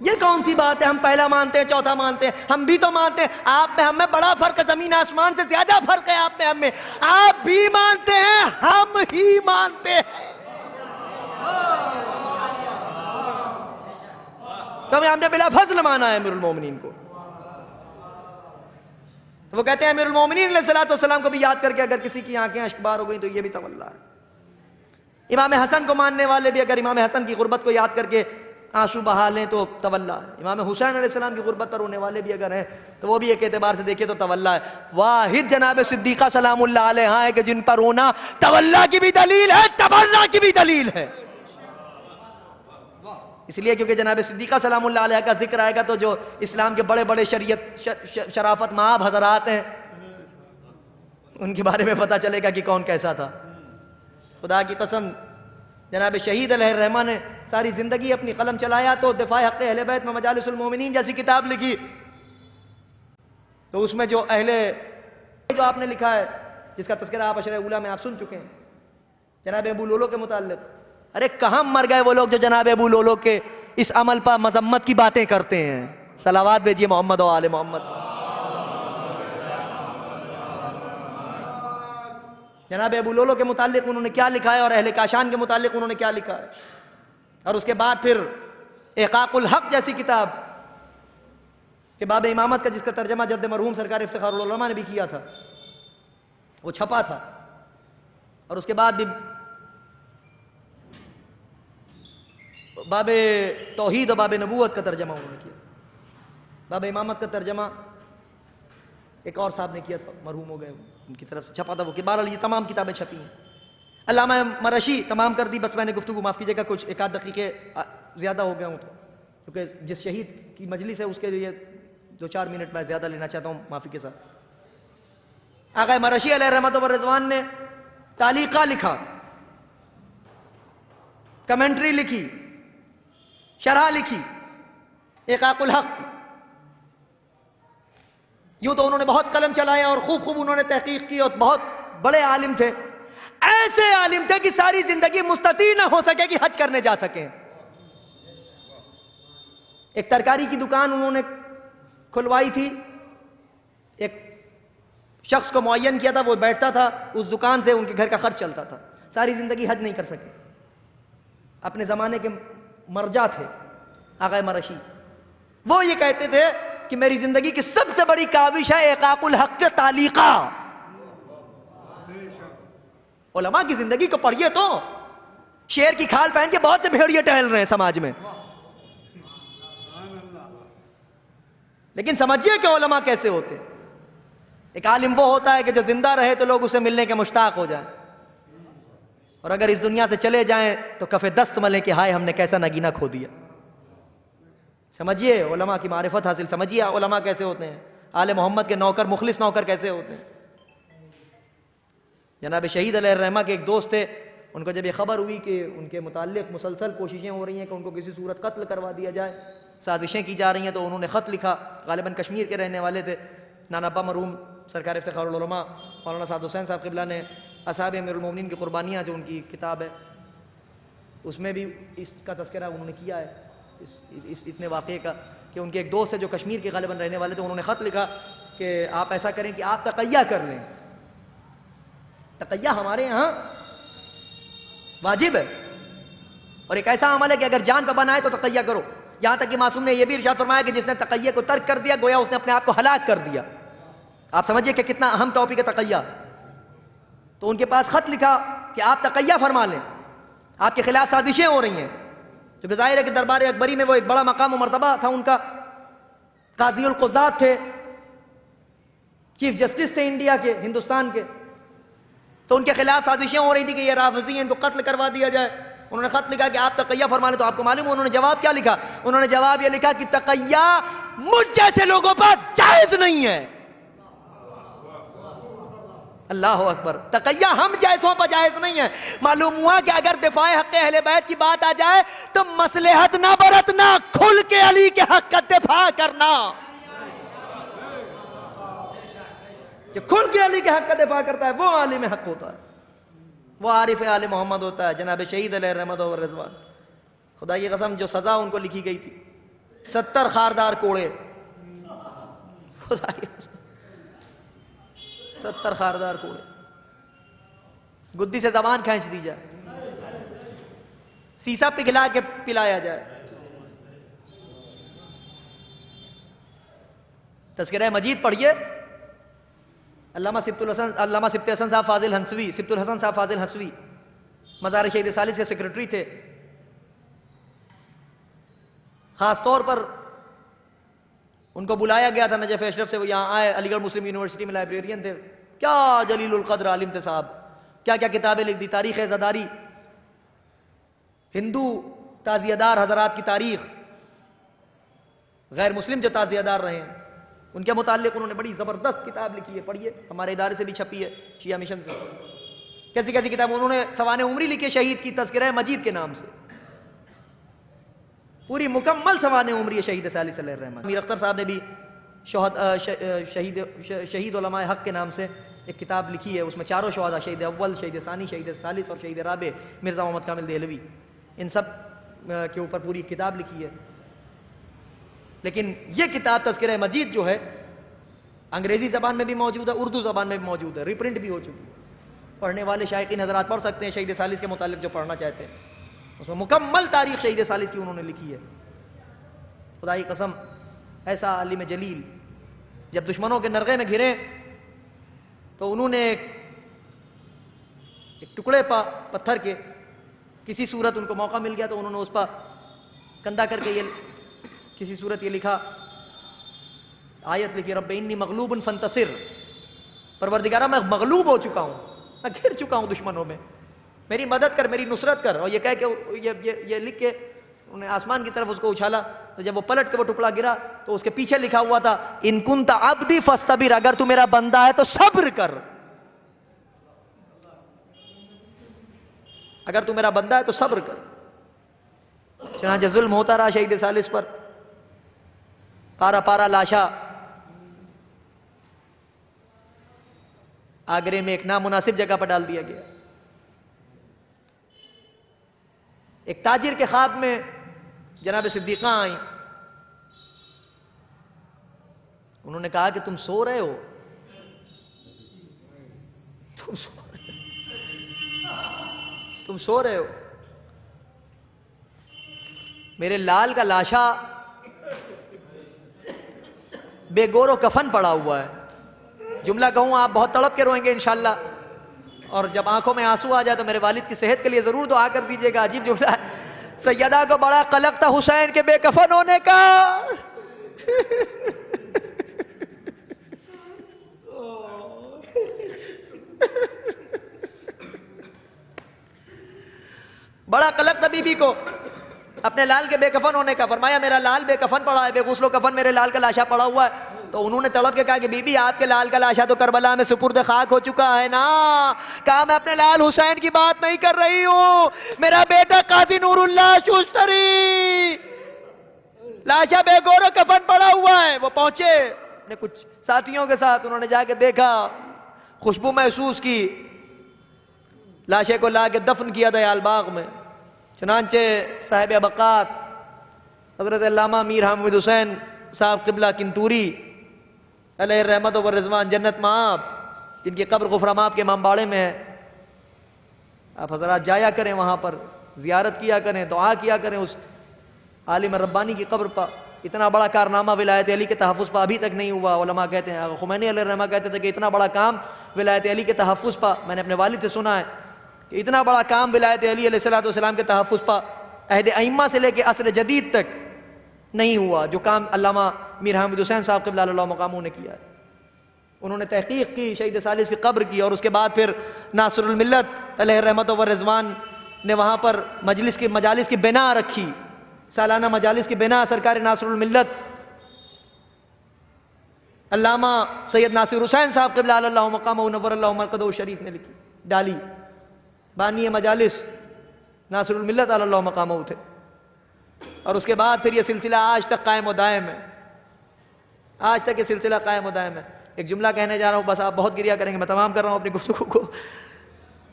یہ کون سی بات ہے ہم پہلا مانتے ہیں چوتھا مانتے ہیں؟ ہم بھی تو مانتے ہیں. آپ میں ہم میں بڑا فرق ہے، زمین آسمان سے زیادہ فرق ہے آپ میں ہم میں. آپ بھی مانتے ہیں ہم ہی مانتے ہیں. ہم نے بلا فضل مانا ہے امیر المومنین کو. وہ کہتے ہیں امیر المومنین علیہ الصلوۃ والسلام کو بھی یاد کر کے اگر کسی کی آنکھیں اشکبار ہو گئی تو یہ بھی تولا ہے. امام حسن کو ماننے والے بھی اگر امام حسن کی غربت کو یاد کر کے آنسو بہا لیں تو تولا ہے. امام حسین علیہ السلام کی غربت پر رونے والے بھی اگر ہیں تو وہ بھی ایک اعتبار سے دیکھیں تو تولا ہے. واحد جناب صدیقہ سلام اللہ علیہا ہے کہ جن پر رونا تولا کی بھی دلیل ہے, تبرہ کی بھی دلیل ہے. اس لیے کیونکہ جناب صدیقہ سلام اللہ علیہ کا ذکر آئے گا تو جو اسلام کے بڑے بڑے شریعت شرافت مآب حضرات ہیں ان کے بارے میں پتہ چلے گا کہ کون کیسا تھا. خدا کی قسم جناب شہید علیہ الرحمہ نے ساری زندگی اپنی قلم چلایا تو دفاع حق اہل بیت میں مجالس المومنین جیسی کتاب لکھی, تو اس میں جو آپ نے لکھا ہے جس کا تذکرہ آپ عشرہ اولیٰ میں آپ سن چکے ہیں جناب ابو لولو کے متعلق. ارے کہاں مر گئے وہ لوگ جو جناب ابو لولو کے اس عمل پر مذمت کی باتیں کرتے ہیں. صلوات بھیجیے محمد و آل محمد. جناب ابو لولو کے متعلق انہوں نے کیا لکھا ہے اور اہل کاشان کے متعلق انہوں نے کیا لکھا ہے, اور اس کے بعد پھر احقاق الحق جیسی کتاب کہ باب امامت کا جس کا ترجمہ جد مرحوم سرکار افتخار العلماء نے بھی کیا تھا, وہ چھپا تھا. اور اس کے بعد بھی باب توحید اور باب نبوت کا ترجمہ انہوں نے کیا. باب امامت کا ترجمہ ایک اور صاحب نے کیا تھا, مرحوم ہو گئے, ان کی طرف سے چھپا تھا وہ. کہ بہرحال یہ تمام کتابیں چھپی ہیں. علامہ مرشی تمام کر دی. بس میں نے گفتگو معاف کیجیے گا کچھ ایک آدھ دقیقے زیادہ ہو گیا ہوں تو, کیونکہ جس شہید کی مجلس ہے اس کے لیے 2-4 منٹ میں زیادہ لینا چاہتا ہوں, معافی کے ساتھ. آقا مرشی علیہ رحمت و رضوان نے تعلیقہ لکھا, کمنٹری لکھی, شرح لکھی احقاق الحق کی. یوں تو انہوں نے بہت قلم چلایا اور خوب انہوں نے تحقیق کی اور بہت بڑے عالم تھے. ایسے عالم تھے کہ ساری زندگی مستطیع نہ ہو سکے کہ حج کرنے جا سکیں. ایک ترکاری کی دکان انہوں نے کھلوائی تھی, ایک شخص کو معین کیا تھا, وہ بیٹھتا تھا اس دکان سے, ان کے گھر کا خرچ چلتا تھا. ساری زندگی حج نہیں کر سکے. اپنے زمانے کے مرجع تھے آقا مرشی. وہ یہ کہتے تھے کہ میری زندگی کی سب سے بڑی کاوش ہے احقاق الحق کے تعلیقہ. علماء کی زندگی کو پڑھیے تو شیر کی کھال پہن کے بہت سے بھیڑیے ٹہل رہے ہیں سماج میں, لیکن سمجھیے کہ علماء کیسے ہوتے. ایک عالم وہ ہوتا ہے کہ جو زندہ رہے تو لوگ اسے ملنے کے مشتاق ہو جائیں, اور اگر اس دنیا سے چلے جائیں تو کفے دست ملیں کہ ہائے ہم نے کیسا نگینہ کھو دیا. سمجھیے علماء کی معرفت حاصل, سمجھیے علماء کیسے ہوتے ہیں, آل محمد کے نوکر مخلص نوکر کیسے ہوتے ہیں. جناب شہید علیہ الرحمہ کے ایک دوست تھے, ان کو جب یہ خبر ہوئی کہ ان کے متعلق مسلسل کوششیں ہو رہی ہیں کہ ان کو کسی صورت قتل کروا دیا جائے, سازشیں کی جا رہی ہیں, تو انہوں نے خط لکھا. غالباً کشمیر کے رہنے والے تھے. نانا ابا مرحوم سرکار افتخار العلماء مولانا سعد حسین صاحب قبلہ نے اصحاب امیر المومنین کی قربانیاں جو ان کی کتاب ہے اس میں بھی اس کا تذکرہ انہوں نے کیا ہے, اس اتنے واقعے کا, کہ ان کے ایک دوست ہے جو کشمیر کے غالباً رہنے والے تھے. انہوں نے خط لکھا کہ آپ ایسا کریں کہ آپ تقیہ کر لیں. تقیہ ہمارے یہاں واجب ہے اور ایک ایسا عمل ہے کہ اگر جان پہ بنائے تو تقیہ کرو. یہاں تک کہ معصوم نے یہ بھی ارشاد فرمایا کہ جس نے تقیہ کو ترک کر دیا گویا اس نے اپنے آپ کو ہلاک کر دیا. آپ سمجھیے کہ کتنا اہم ٹاپک ہے تقیہ. تو ان کے پاس خط لکھا کہ آپ تقیہ فرما لیں, آپ کے خلاف سازشیں ہو رہی ہیں. کیونکہ ظاہر ہے کہ دربار اکبری میں وہ ایک بڑا مقام و مرتبہ تھا ان کا, قاضی القضات تھے, چیف جسٹس تھے انڈیا کے, ہندوستان کے. تو ان کے خلاف سازشیں ہو رہی تھی کہ یہ رافضی ہیں, ان کو قتل کروا دیا جائے. انہوں نے خط لکھا کہ آپ تقیہ فرما لیں. تو آپ کو معلوم ہے انہوں نے جواب کیا لکھا؟ انہوں نے جواب یہ لکھا کہ تقیہ مجھ جیسے لوگوں پر جائز نہیں ہے. اللہ اکبر. تقیہ ہم جیسوں پر جائز نہیں ہے. معلوم ہوا کہ اگر دفاع حق اہل بیت کی بات آ جائے تو مصلحت نہ برتنا, کھل کے علی کے حق کا دفاع کرنا, کہ کھل کے علی کے حق کا دفاع کرتا ہے وہ عالم حق ہوتا ہے, وہ عارف آل محمد ہوتا ہے. جناب شہید علیہ رحمت و رضوان, خدا کی قسم جو سزا ان کو لکھی گئی تھی 70 خاردار کوڑے, خدا کی قسم 70 خاردار کوڑے, گدی سے زبان کھینچ دی جائے, سیسا پگھلا کے پلایا جائے. تذکرہ مجید پڑھیے. علامہ سبط حسن صاحب فاضل ہنسوی, سبط الحسن صاحب فاضل ہنسوی مزار شہید ثالث کے سیکرٹری تھے. خاص طور پر ان کو بلایا گیا تھا نجف اشرف سے، وہ یہاں آئے، علی گڑھ مسلم یونیورسٹی میں لائبریرین تھے، کیا جلیل القدر عالم تھے صاحب، کیا کیا کتابیں لکھ دی، تاریخ عزاداری، ہندو تعزیہ دار حضرات کی تاریخ، غیر مسلم جو تعزیہ دار رہے ہیں ان کے متعلق انہوں نے بڑی زبردست کتاب لکھی ہے، پڑھیے، ہمارے ادارے سے بھی چھپی ہے، شیعہ مشن سے، کیسی کیسی کتاب انہوں نے سوانح عمری لکھی شہید کی، تذکرہ مجید کے نام سے، پوری مکمل سوانح عمری ہے شہید صالح صلی اللہ علیہ الرحمن۔ میر اختر صاحب نے بھی شہید علماء حق کے نام سے ایک کتاب لکھی ہے، اس میں چاروں شہداء، شہید اول، شہید ثانی، شہید ثالث اور شہید رابع، مرزا محمد کامل دہلوی، ان سب کے اوپر پوری کتاب لکھی ہے۔ لیکن یہ کتاب تذکرہ مجید جو ہے انگریزی زبان میں بھی موجود ہے، اردو زبان میں بھی موجود ہے، ریپرنٹ بھی ہو چکی ہے، پڑھنے والے شائقین حضرات پڑھ سکتے ہیں، شہید ثالث کے متعلق جو پڑھنا چاہتے ہیں، اس میں مکمل تاریخ شہید ثالث کی انہوں نے لکھی ہے۔ خدا کی قسم، ایسا عالم جلیل جب دشمنوں کے نرغے میں گھرے تو انہوں نے ایک ٹکڑے پتھر کے کسی صورت ان کو موقع مل گیا تو انہوں نے اس پر کندھا کر کے یہ کسی صورت یہ لکھا، آیت لکھی، رب انی مغلوب فانتصر، پروردگارہ میں مغلوب ہو چکا ہوں، میں گھر چکا ہوں دشمنوں میں، میری مدد کر، میری نصرت کر، اور یہ کہہ کے یہ لکھ کے انہوں نے آسمان کی طرف اس کو اچھالا، تو جب وہ پلٹ کے وہ ٹکڑا گرا تو اس کے پیچھے لکھا ہوا تھا، ان کنت عبدی فاصطبر، اگر تو میرا بندہ ہے تو صبر کر، اگر تو میرا بندہ ہے تو صبر کر۔ چنانچہ ظلم ہوتا رہا شہید ثالث پر، پارا پارا لاشا آگرے میں ایک نامناسب جگہ پر ڈال دیا گیا۔ ایک تاجر کے خواب میں جناب صدیقہ آئیں، انہوں نے کہا کہ تم سو رہے ہو، تم سو رہے ہو، میرے لال کا لاشا بے گور و کفن پڑا ہوا ہے، جملہ کہوں آپ بہت تڑپ کے روئیں گے انشاءاللہ، اور جب آنکھوں میں آنسو آ جائے تو میرے والد کی صحت کے لیے ضرور دعا کر دیجئے گا۔ عجیب جملہ ہے، سیدہ کو بڑا قلق تھا حسین کے بے کفن ہونے کا، بڑا قلق تھا بی بی کو اپنے لال کے بے کفن ہونے کا، فرمایا میرا لال بے کفن پڑا ہے، بے غسل و کفن میرے لال کا لاشا پڑا ہوا ہے، تو انہوں نے تڑپ کے کہا کہ بی بی آپ کے لال کا لاشا تو کربلا میں سپرد خاک ہو چکا ہے نا، کہا میں اپنے لال حسین کی بات نہیں کر رہی ہوں، میرا بیٹا قاضی نور اللہ شوستری لاشا بے گور و کفن پڑا ہوا ہے۔ وہ پہنچے اپنے کچھ ساتھیوں کے ساتھ، انہوں نے جا کے دیکھا، خوشبو محسوس کی، لاشے کو لا کے دفن کیا دیال باغ میں۔ چنانچہ صاحب ابقات حضرت علامہ میر حامد حسین صاحب قبلہ کنتوری علیہ الرحمت و رضوان جنت مآب، جن کی قبر غفر مآب کے امام باڑے میں ہے، آپ حضرات جایا کریں، وہاں پر زیارت کیا کریں، دعا کیا کریں اس عالم ربانی کی قبر پر۔ اتنا بڑا کارنامہ ولایت علی کے تحفظ پر ابھی تک نہیں ہوا، علماء کہتے ہیں، خمینی علیہ الرحمہ کہتے تھے کہ اتنا بڑا کام ولایت علی کے تحفظ پر، میں نے اپنے والد سے سنا ہے کہ اتنا بڑا کام ولایت علی علیہ السلام کے تحفظ پر عہد ائمہ سے لے کے عصر جدید تک نہیں ہوا، جو کام علامہ میر حامد حسین صاحب قبلہ اللہ مقامہ نے کیا ہے۔ انہوں نے تحقیق کی، شہید ثالث کی قبر کی، اور اس کے بعد پھر ناصر الملت علیہ الرحمت و رضوان نے وہاں پر مجالس کی بنا رکھی، سالانہ مجالس کی بنا سرکار ناصر الملت علامہ سید ناصر حسین صاحب قبلہ اللہ مقامہ ونور اللہ مرقدہ شریف نے لکھی، ڈالی، بانی مجالس ناصر الملت علی اللہ مقامہ تھے، اور اس کے بعد پھر یہ سلسلہ آج تک قائم و دائم ہے، آج تک یہ سلسلہ قائم و دائم ہے۔ ایک جملہ کہنے جا رہا ہوں، بس آپ بہت گریہ کریں گے، میں تمام کر رہا ہوں اپنی گفتگو کو۔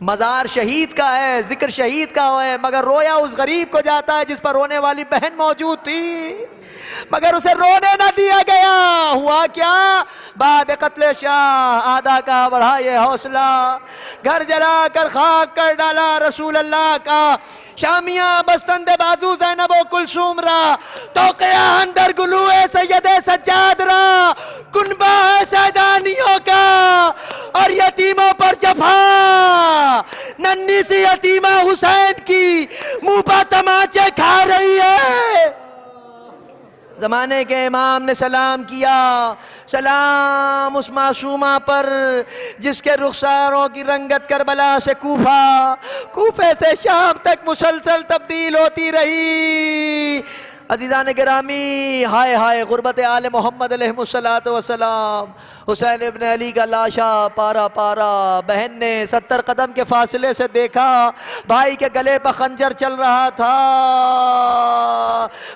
مزار شہید کا ہے، ذکر شہید کا ہے، مگر رویا اس غریب کو جاتا ہے جس پر رونے والی بہن موجود تھی، مگر اسے رونے نہ دیا گیا۔ ہوا کیا؟ بعد قتل شاہ آدھا کا بڑھا یہ حوصلہ، گھر جلا کر خاک کر ڈالا رسول اللہ کا، شامیاں بستند بازو زینب و کلثوم را، توقیہ اندر گلوے سید سجاد را، کنبہ ہے سیدانیوں کا اور یتیموں پر جفا، ننھی سی یتیمہ حسین کی منہ پر تماچے کھا رہی ہے، زمانے کے امام نے سلام کیا، سلام اس معصومہ پر جس کے رخساروں کی رنگت کربلا سے کوفے سے شام تک مسلسل تبدیل ہوتی رہی۔ عزیزان گرامی، ہائے ہائے غربت آل محمد علیہ السلام، حسین ابن علی کا لاشا پارا پارا، بہن نے 70 قدم کے فاصلے سے دیکھا بھائی کے گلے پر خنجر چل رہا تھا،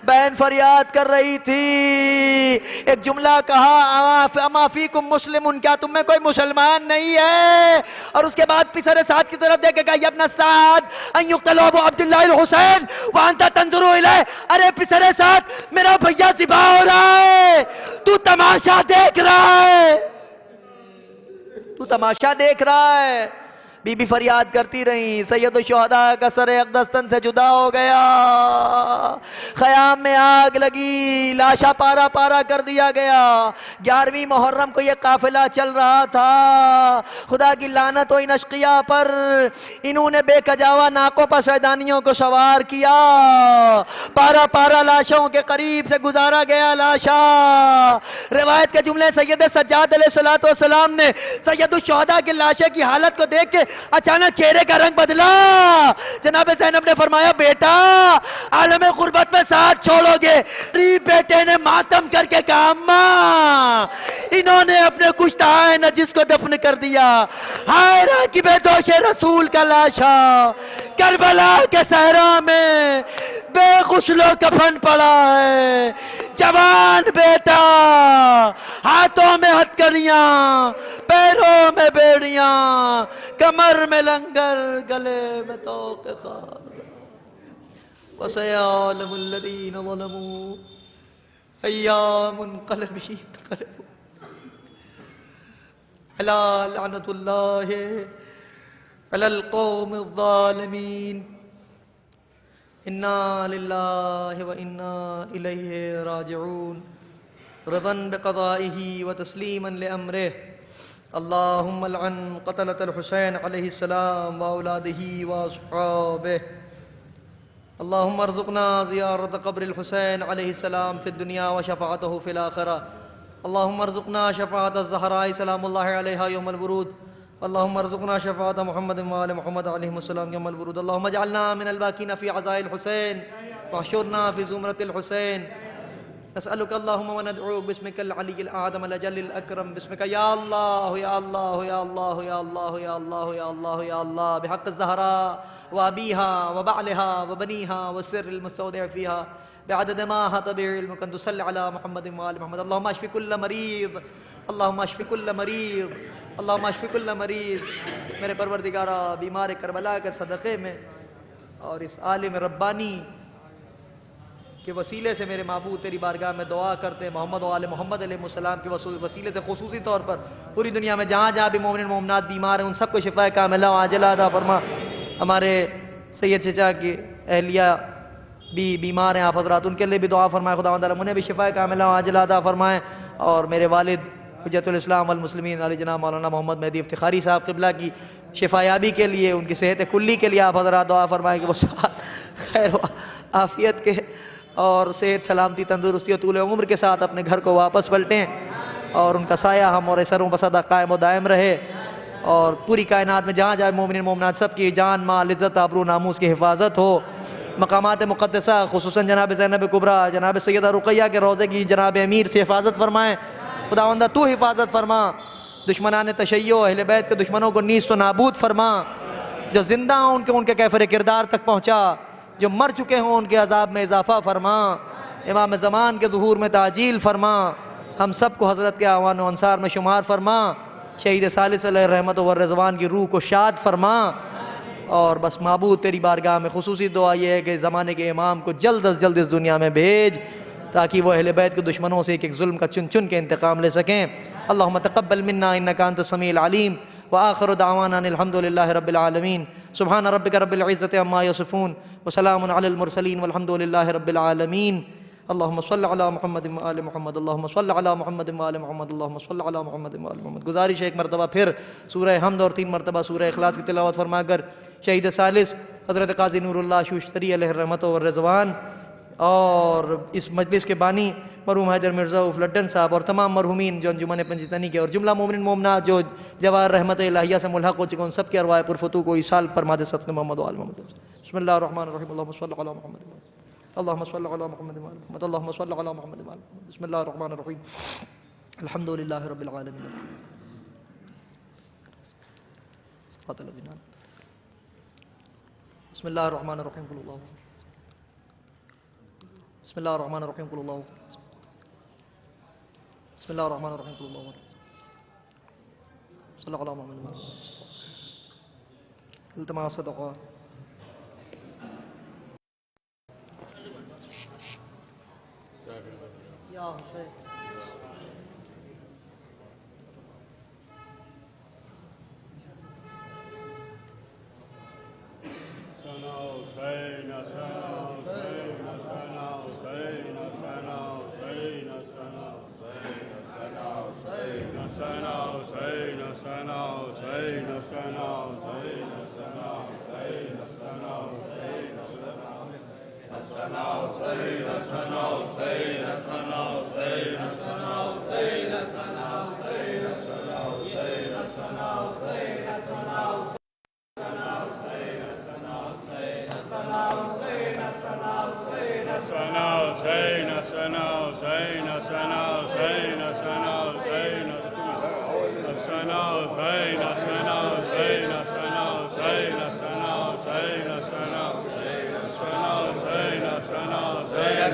بہن فریاد کر رہی تھی، ایک جملہ کہا اما فیکم مسلمون، کیا تم میں کوئی مسلمان نہیں ہے؟ اور اس کے بعد پسر سعد کی طرف دیکھے گا، یا ابن سعد ان یقتل ابو عبداللہ الحسین وانت تنظر الیہ، ارے پسر سعد میرا بھیا ذبح ہو رہا ہے، تو تماشا دیکھ رہا ہے، تو تماشا دیکھ رہا ہے۔ بی بی فریاد کرتی رہی، سید الشہداء کا سر اقدس تن سے جدا ہو گیا، خیام میں آگ لگی، لاشا پارا پارا کر دیا گیا۔ 11ویں محرم کو یہ قافلہ چل رہا تھا، خدا کی لعنت ہو ان اشقیاء پر، انہوں نے بے کجاوا ناکوں پر سیدانیوں کو سوار کیا، پارا پارا لاشوں کے قریب سے گزارا گیا لاشا۔ روایت کے جملے سید سجاد علیہ السلام نے سید الشہداء کے لاشے کی حالت کو دیکھ کے اچانک چہرے کا رنگ بدلا۔ جناب زینب نے فرمایا، بیٹا عالم غربت میں ساتھ چھوڑو گے؟ بیٹے نے ماتم کر کے کہا، اماں انہوں نے اپنے کشتہ نجس کو دفن کر دیا، ہائے راکب دوش رسول کا لاشا کربلا کے صحرا میں بے غسل و کفن پڑا ہے، جوان بیٹا ہاتھوں میں ہتھکڑیاں، پیروں میں بیڑیاں، کمر میں لنگر، گلے میں طوق خار، وَسَيَعْلَمُ الَّذِينَ ظَلَمُوا أَيَّ مُنْقَلَبٍ يَنْقَلِبُونَ أَلَا لَعْنَةُ اللَّهِ عَلَى الْقَوْمِ الظَّالِمِينَ إِنَّا لِلَّهِ وَإِنَّا إِلَيْهِ رَاجِعُونَ رضا بقضائه وتسليما لأمره اللهم لعن قتلة الحسين عليه السلام وأولاده وأصحابه اللهم ارزقنا زيارة قبر الحسين عليه السلام في الدنيا وشفاعته في الآخرة اللهم ارزقنا شفاعة الزهراء سلام الله عليها يوم الورود اللهم ارزقنا شفاعة محمد وآل محمد عليهم السلام يوم الورود اللهم اجعلنا من الباكين في عزاء الحسين واحشرنا في زمرة الحسين نسألك اللهم وندعوك باسمك العلي الأعظم الأجل الأكرم باسمك يا الله يا الله يا الله يا الله يا الله يا الله يا الله بحق الزهراء وأبيها وبعلها وبنيها والسر المستودع فيها بعدد ما أحاط به علمك أن تصلي على محمد وآل محمد اللهم اشف كل مريض اللهم اشف كل مريض اللهم اشف كل مريض میرے پروردگارا بیمار کربلا کے صدقے میں اور اس عالم ربانی کے وسیلے سے میرے معبود تیری بارگاہ میں دعا کرتے ہیں محمد و آل محمد علیہ السلام کے وسیلے سے خصوصی طور پر پوری دنیا میں جہاں جہاں بھی مومن مومنات بیمار ہیں ان سب کو شفا کاملہ و عاجلہ عطا فرما۔ ہمارے سید چچا کی اہلیہ بھی بیمار ہیں آپ حضرات، ان کے لیے بھی دعا فرمائے خداوند تعالیٰ انہیں بھی شفا کاملہ و عاجلہ عطا فرمائے، اور میرے والد حجت الاسلام والمسلمین علی جناب مولانا محمد مہدی افتخاری صاحب قبلہ کی شفا یابی کے لیے، ان کی صحت کلی کے لیے آپ حضرات دعا فرمائیں کہ وہ صحت خیر و عافیت کے اور صحت سلامتی تندرستی و طول عمر کے ساتھ اپنے گھر کو واپس پلٹیں، اور ان کا سایہ ہم اور سروں بسدہ قائم و دائم رہے، اور پوری کائنات میں جہاں جہاں مومنین مومنات سب کی جان مال عزت آبرو ناموس کی حفاظت ہو۔ مقامات مقدسہ خصوصاً جناب زینب کبریٰ جناب سیدہ رقیہ کے روضے کی جناب امیر سے حفاظت فرمائیں، خداوندہ تو حفاظت فرما، دشمنان تشیع اہل بیت کے دشمنوں کو نیست و نابود فرما، جو زندہ ہوں ان کے کیفر کردار تک پہنچا، جو مر چکے ہوں ان کے عذاب میں اضافہ فرما، امام زمان کے ظہور میں تعجیل فرما، ہم سب کو حضرت کے اعوان و انصار میں شمار فرما، شہید ثالث علیہ الرحمت و رضوان کی روح کو شاد فرما، اور بس معبود تیری بارگاہ میں خصوصی دعا یہ ہے کہ زمانے کے امام کو جلد از جلد اس دنیا میں بھیج تاکہ وہ اہل بیت کے دشمنوں سے ایک ایک ظلم کا چن چن کے انتقام لے سکیں۔ اللہم تقبل منا انکا انت السمیع العلیم وآخر دعوانا ان الحمدللہ رب العالمین سبحان ربک رب العزت عما یصفون وسلام علی المرسلین والحمدللہ رب العالمین۔ اللہم صل علی محمد وآل محمد اللہم صل علی محمد وآل محمد اللہم صل علی محمد وآل محمد۔ گزارش ہے ایک مرتبہ پھر سورہ حمد اور 3 مرتبہ سورہ اخلاص کی تلاوت فرما کر شہید ثالث حضرت قاضی نور اللہ شوشتری علیہ الرحمت و رضوان اور اس مجلس کے بانی مرحوم حیدر مرزا عف لڈن صاحب اور تمام مرحومین جو انجمن پنجتنی کے اور جملہ مومن مومنات جو جواہر رحمت الہیہ سے ملحق ہو چکے ان سب کے ارواح پرفتوح کو ایصال فرما دے صدق محمد و آل محمد. بسم اللہ الرحمن الرحیم. اللہم صل علی محمد اللہم صل علی محمد محمد اللہم صل علی محمد محمد. بسم اللہ الرحمن الرحیم. الحمد للہ رب العالمین. بسم اللہ الرحمن الرحیم. قل اللہ. بسم اللہ الرحمن الرحیم. قل اللہ. بسم اللہ الرحمن الرحیم. قل اللہ. صلی اللہ علیہ محمد. التماس صدقہ. یا حسین.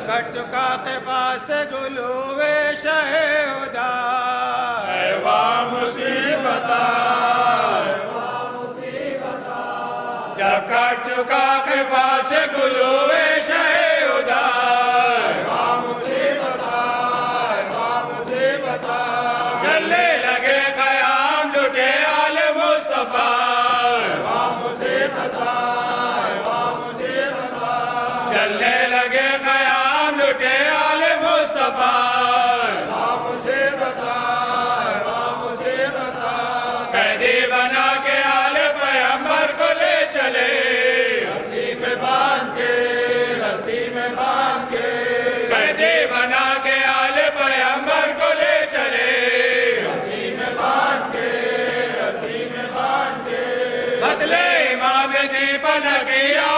کٹ چکا قفا سے گلوے شہ ہدا مصیبت جب کٹ چکا قفا سے گلوے شہ ہدا مصیبت چلنے لگے قیام لٹے آل مصطفیٰ چلنے لگے قیام لٹے آل مصطفیٰ قیدی بنا کے آل پیغمبر کو لے چلے رسی میں باندھ کے قیدی بنا کے آل پیغمبر کو لے چلے رسی میں باندھ کے بدلے امام دی بنا کیا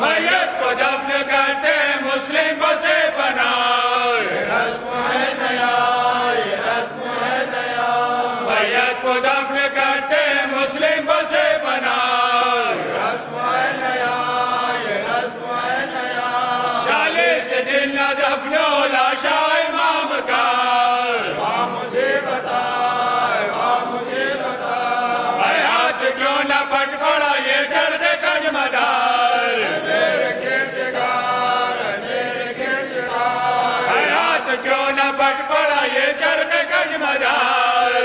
میت کو دفن کرتے ہیں مسلم بسے فنا میت کو دفن کرتے ہیں مسلم بسے فنا 40 دن نہ دفن لاشا امام کا حیات کیوں نہ پٹ پڑا یہ چرخ کج مدار حیات کیوں نہ پٹ پڑا یہ چرخ کج مدار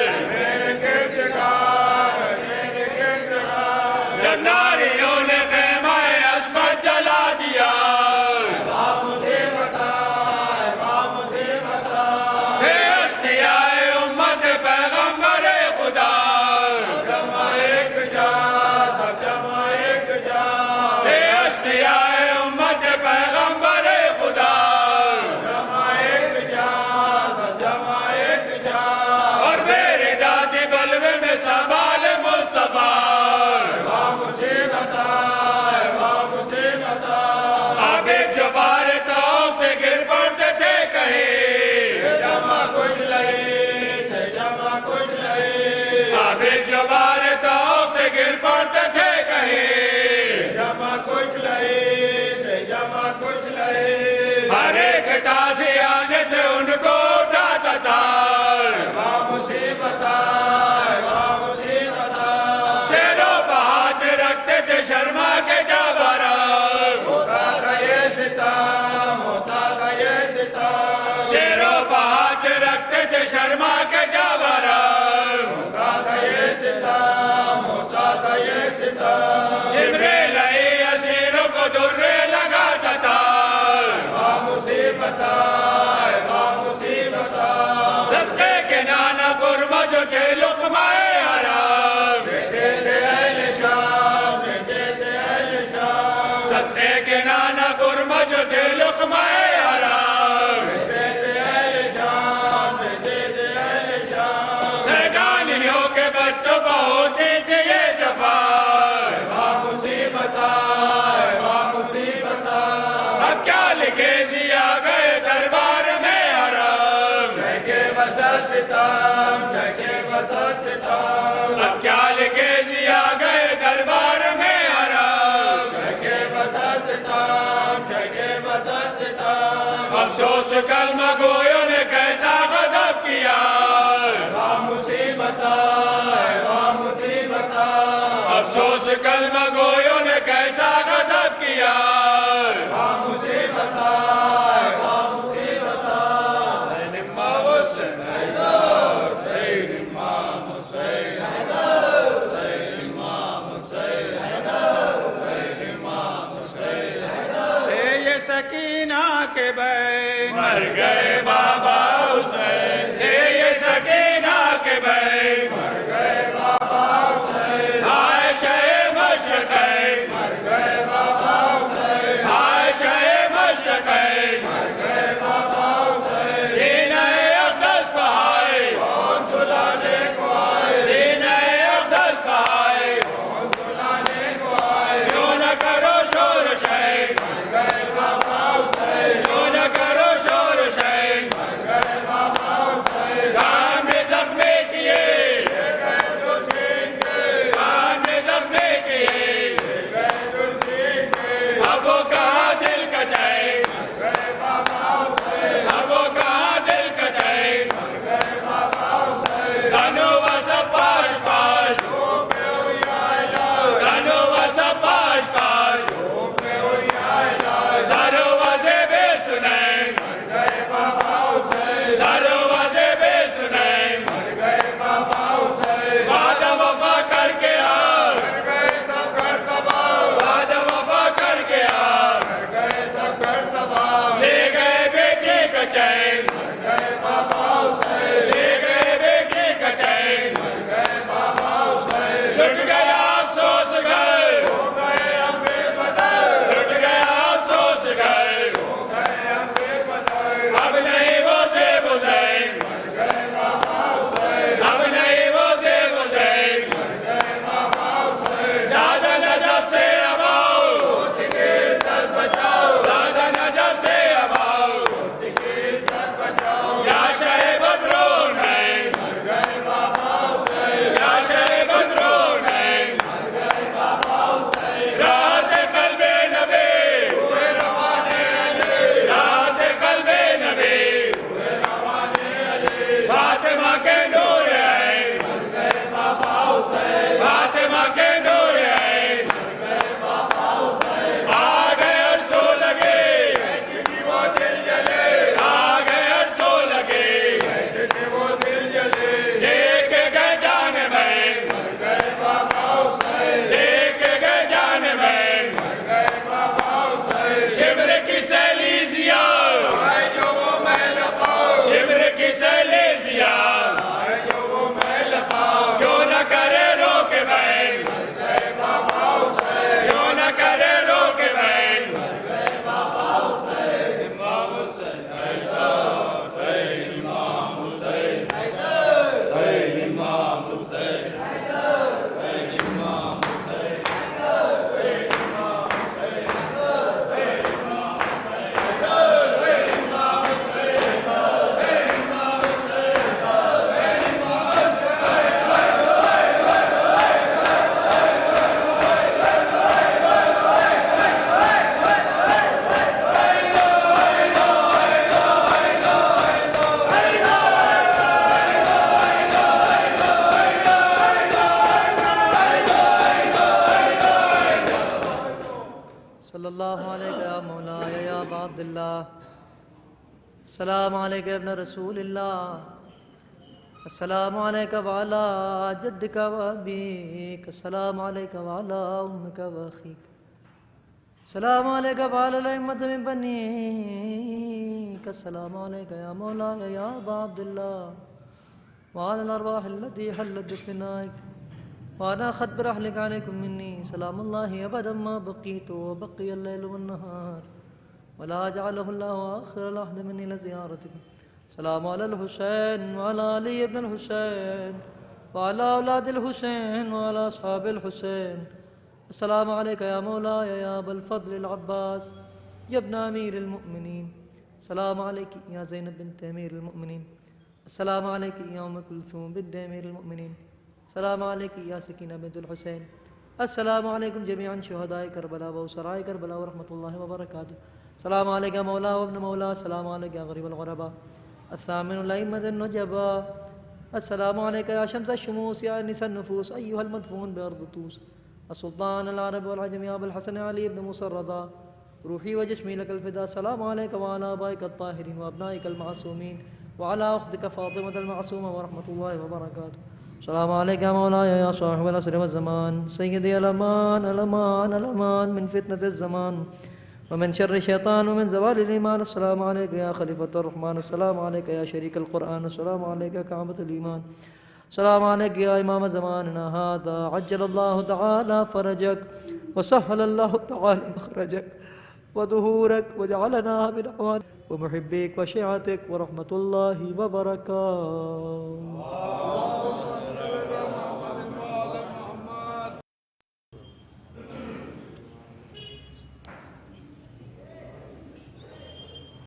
جب ناریوں نے خیمہ عصمت جلا دیا ہے اشقیاء امت پیغمبر خدا ہے اشقیاء امت پیغمبر خدا اور میری دادی بلوے میں سوال مصطفیٰ عابد جو بارتاؤں سے گر پڑتے تھے کہیں عابد جو بارتاؤں سے گر پڑتے تھے کہیں ہر ایک تازی آنے سے ان کو اٹھاتا تھا چہروں پہ ہاتھ رکھتے تھے شرما کے جابرا چہروں پہ ہاتھ رکھتے تھے شرما کے جابرا شمرے لئے اسیروں کو درے لگاتا تھا صدقے کے نانا قرمہ جو تھے لقمہ حرام افسوس کلمہ گویوں نے کیسا غضب کیا واہ مصیبت واہ مصیبت افسوس کلمہ گویوں نے کیسا غضب کیا واہ مصیبت واہ مصیبت حسین امام حسین حسین امام حسین حسین امام حسین حسین امام حسین یہ سکینہ کے بین مر گئے بابا حسین یہ سکینہ کے بین مر گئے بابا حسین عائشہ مشرقین مر گئے بابا حسین عائشہ مشرقین مر گئے بابا حسین سینہ اقدس بہائے کون سلانے کو آئے سینہ اقدس بہائے کون سلانے کو آئے کیوں نہ کرو شور شہید مر گئے بابا حسین کیوں نہ کرو شور شہید مر گئے بابا حسین کام نے زخمے کیے کام نے زخمے کیے اب وہ کہاں دل کا چین مر گئے بابا حسین اب وہ کہاں دل کا چین مر گئے بابا حسین دھنو و سب پاش پاش دھنو و سب پاش پاش سارو وزے بے سنین مر گئے بابا حسین سارو وزے بے سنین مر گئے بابا حسین وعدہ وفا کر کے آ مر گئے سب کر تباہ وعدہ وفا کر کے آ مر گئے سب کر تباہ لے گئے بیٹے کا چین مر گئے بابا حسین لے گئے بیٹے کا چین مر گئے بابا حسین لٹ گیا افسوس گئے ہو گئے ہم بے بدر لٹ گیا افسوس گئے ہو گئے ہم بے بدر اب نہیں وہ زیب و زین مر گئے بابا حسین اب نہیں وہ زیب و زین مر گئے بابا حسین دادا نجف سے اب آؤ ہوتی کی عزت بچاؤ دادا نجف سے اب آؤ ہوتی کی عزت بچاؤ یا شہ بدرون ہے مر گئے بابا حسین یا شہ بدرون ہے مر گئے بابا حسین راحت قلب نبی روح روانے علی راحت قلب نبی روح روانے علی فاطمہ کے نور عین مر گئے بابا حسین فاطمہ کے نور عین مر گئے بابا حسین آ گئے عرصوں لگے بیٹے کی وہ دل جلے آ گئے عرصوں لگے بیٹے کی وہ دل جلے دیکھ کے گئے جان بین مر گئے بابا حسین دیکھ کے گئے جان بین مر گئے بابا حسین شمر کی سیلی ضیا آئے جو وہ محل پاؤ شمر کی سیلی ضیا آئے جو وہ محل پاؤ کیوں نہ کرے روک بین مر گئے بابا حسین کیوں نہ کرے روک بین مر گئے بابا حسین امام حسین حیدر خیر امام حسین حیدر خیر امام حسین حیدر خیر امام حسین حیدر خیر امام حسین حیدر خیر امام حسین حیدر خیر امام حسین حیدر خیر امام حسین خیر صلی اللہ علیہ یا مولایا یا ابا عبداللہ السلام علیکم ابن رسول اللہ السلام علیکم وعلا جدک و ابیک السلام علیکم وعلا امک و اخیک السلام علیکم وعلا الائمۃ من بنیک السلام علیکم یا مولایا یا ابا عبداللہ وعلا الارواح التي حلت بفنائک وانا خط برحلك عليكم مني سلام الله ابدا ما بقيت وبقي الليل والنهار ولا جعله الله آخر العهد مني لزيارتكم سلام على الحسين وعلى علي بن الحسين وعلى أولاد الحسين وعلى أصحاب الحسين السلام عليك يا مولاي يا أبا الفضل العباس يا ابن أمير المؤمنين السلام عليك يا زينب بنت أمير المؤمنين السلام عليك يا أم كلثوم بنت أمير المؤمنين السلام علیکم یا سکینہ بنت الحسین السلام علیکم جمیعاً شہداء کربلا و اسراء کربلا ورحمۃ اللہ وبرکاتہ السلام عليك يا مولا وابن مولا. السلام عليك يا غريب الغرباء. الثامن الأئمة النجبا. السلام عليك يا شمس الشموس يا أنس النفوس أيها المدفون بأرض طوس. السلطان العرب والعجم يا أبا الحسن علي بن موسى الرضا. روحي وجسمي لك الفداء. السلام عليك وعلى آبائك الطاهرين وأبنائك المعصومين وعلى أختك فاطمة المعصومة ورحمة الله وبركاته. السلام عليك يا مولاي يا صاحب العصر والزمان سيدي الأمان الأمان الأمان من فتنة الزمان ومن شر الشيطان ومن زوال الإيمان. السلام عليك يا خليفة الرحمن. السلام عليك يا شريك القرآن. السلام عليك يا كعبة الإيمان. السلام عليك يا إمام زماننا هذا. عجل الله تعالى فرجك وسهل الله تعالى مخرجك وظهورك وجعلنا من أعوانك ومحبيك وشيعتك ورحمة الله وبركاته.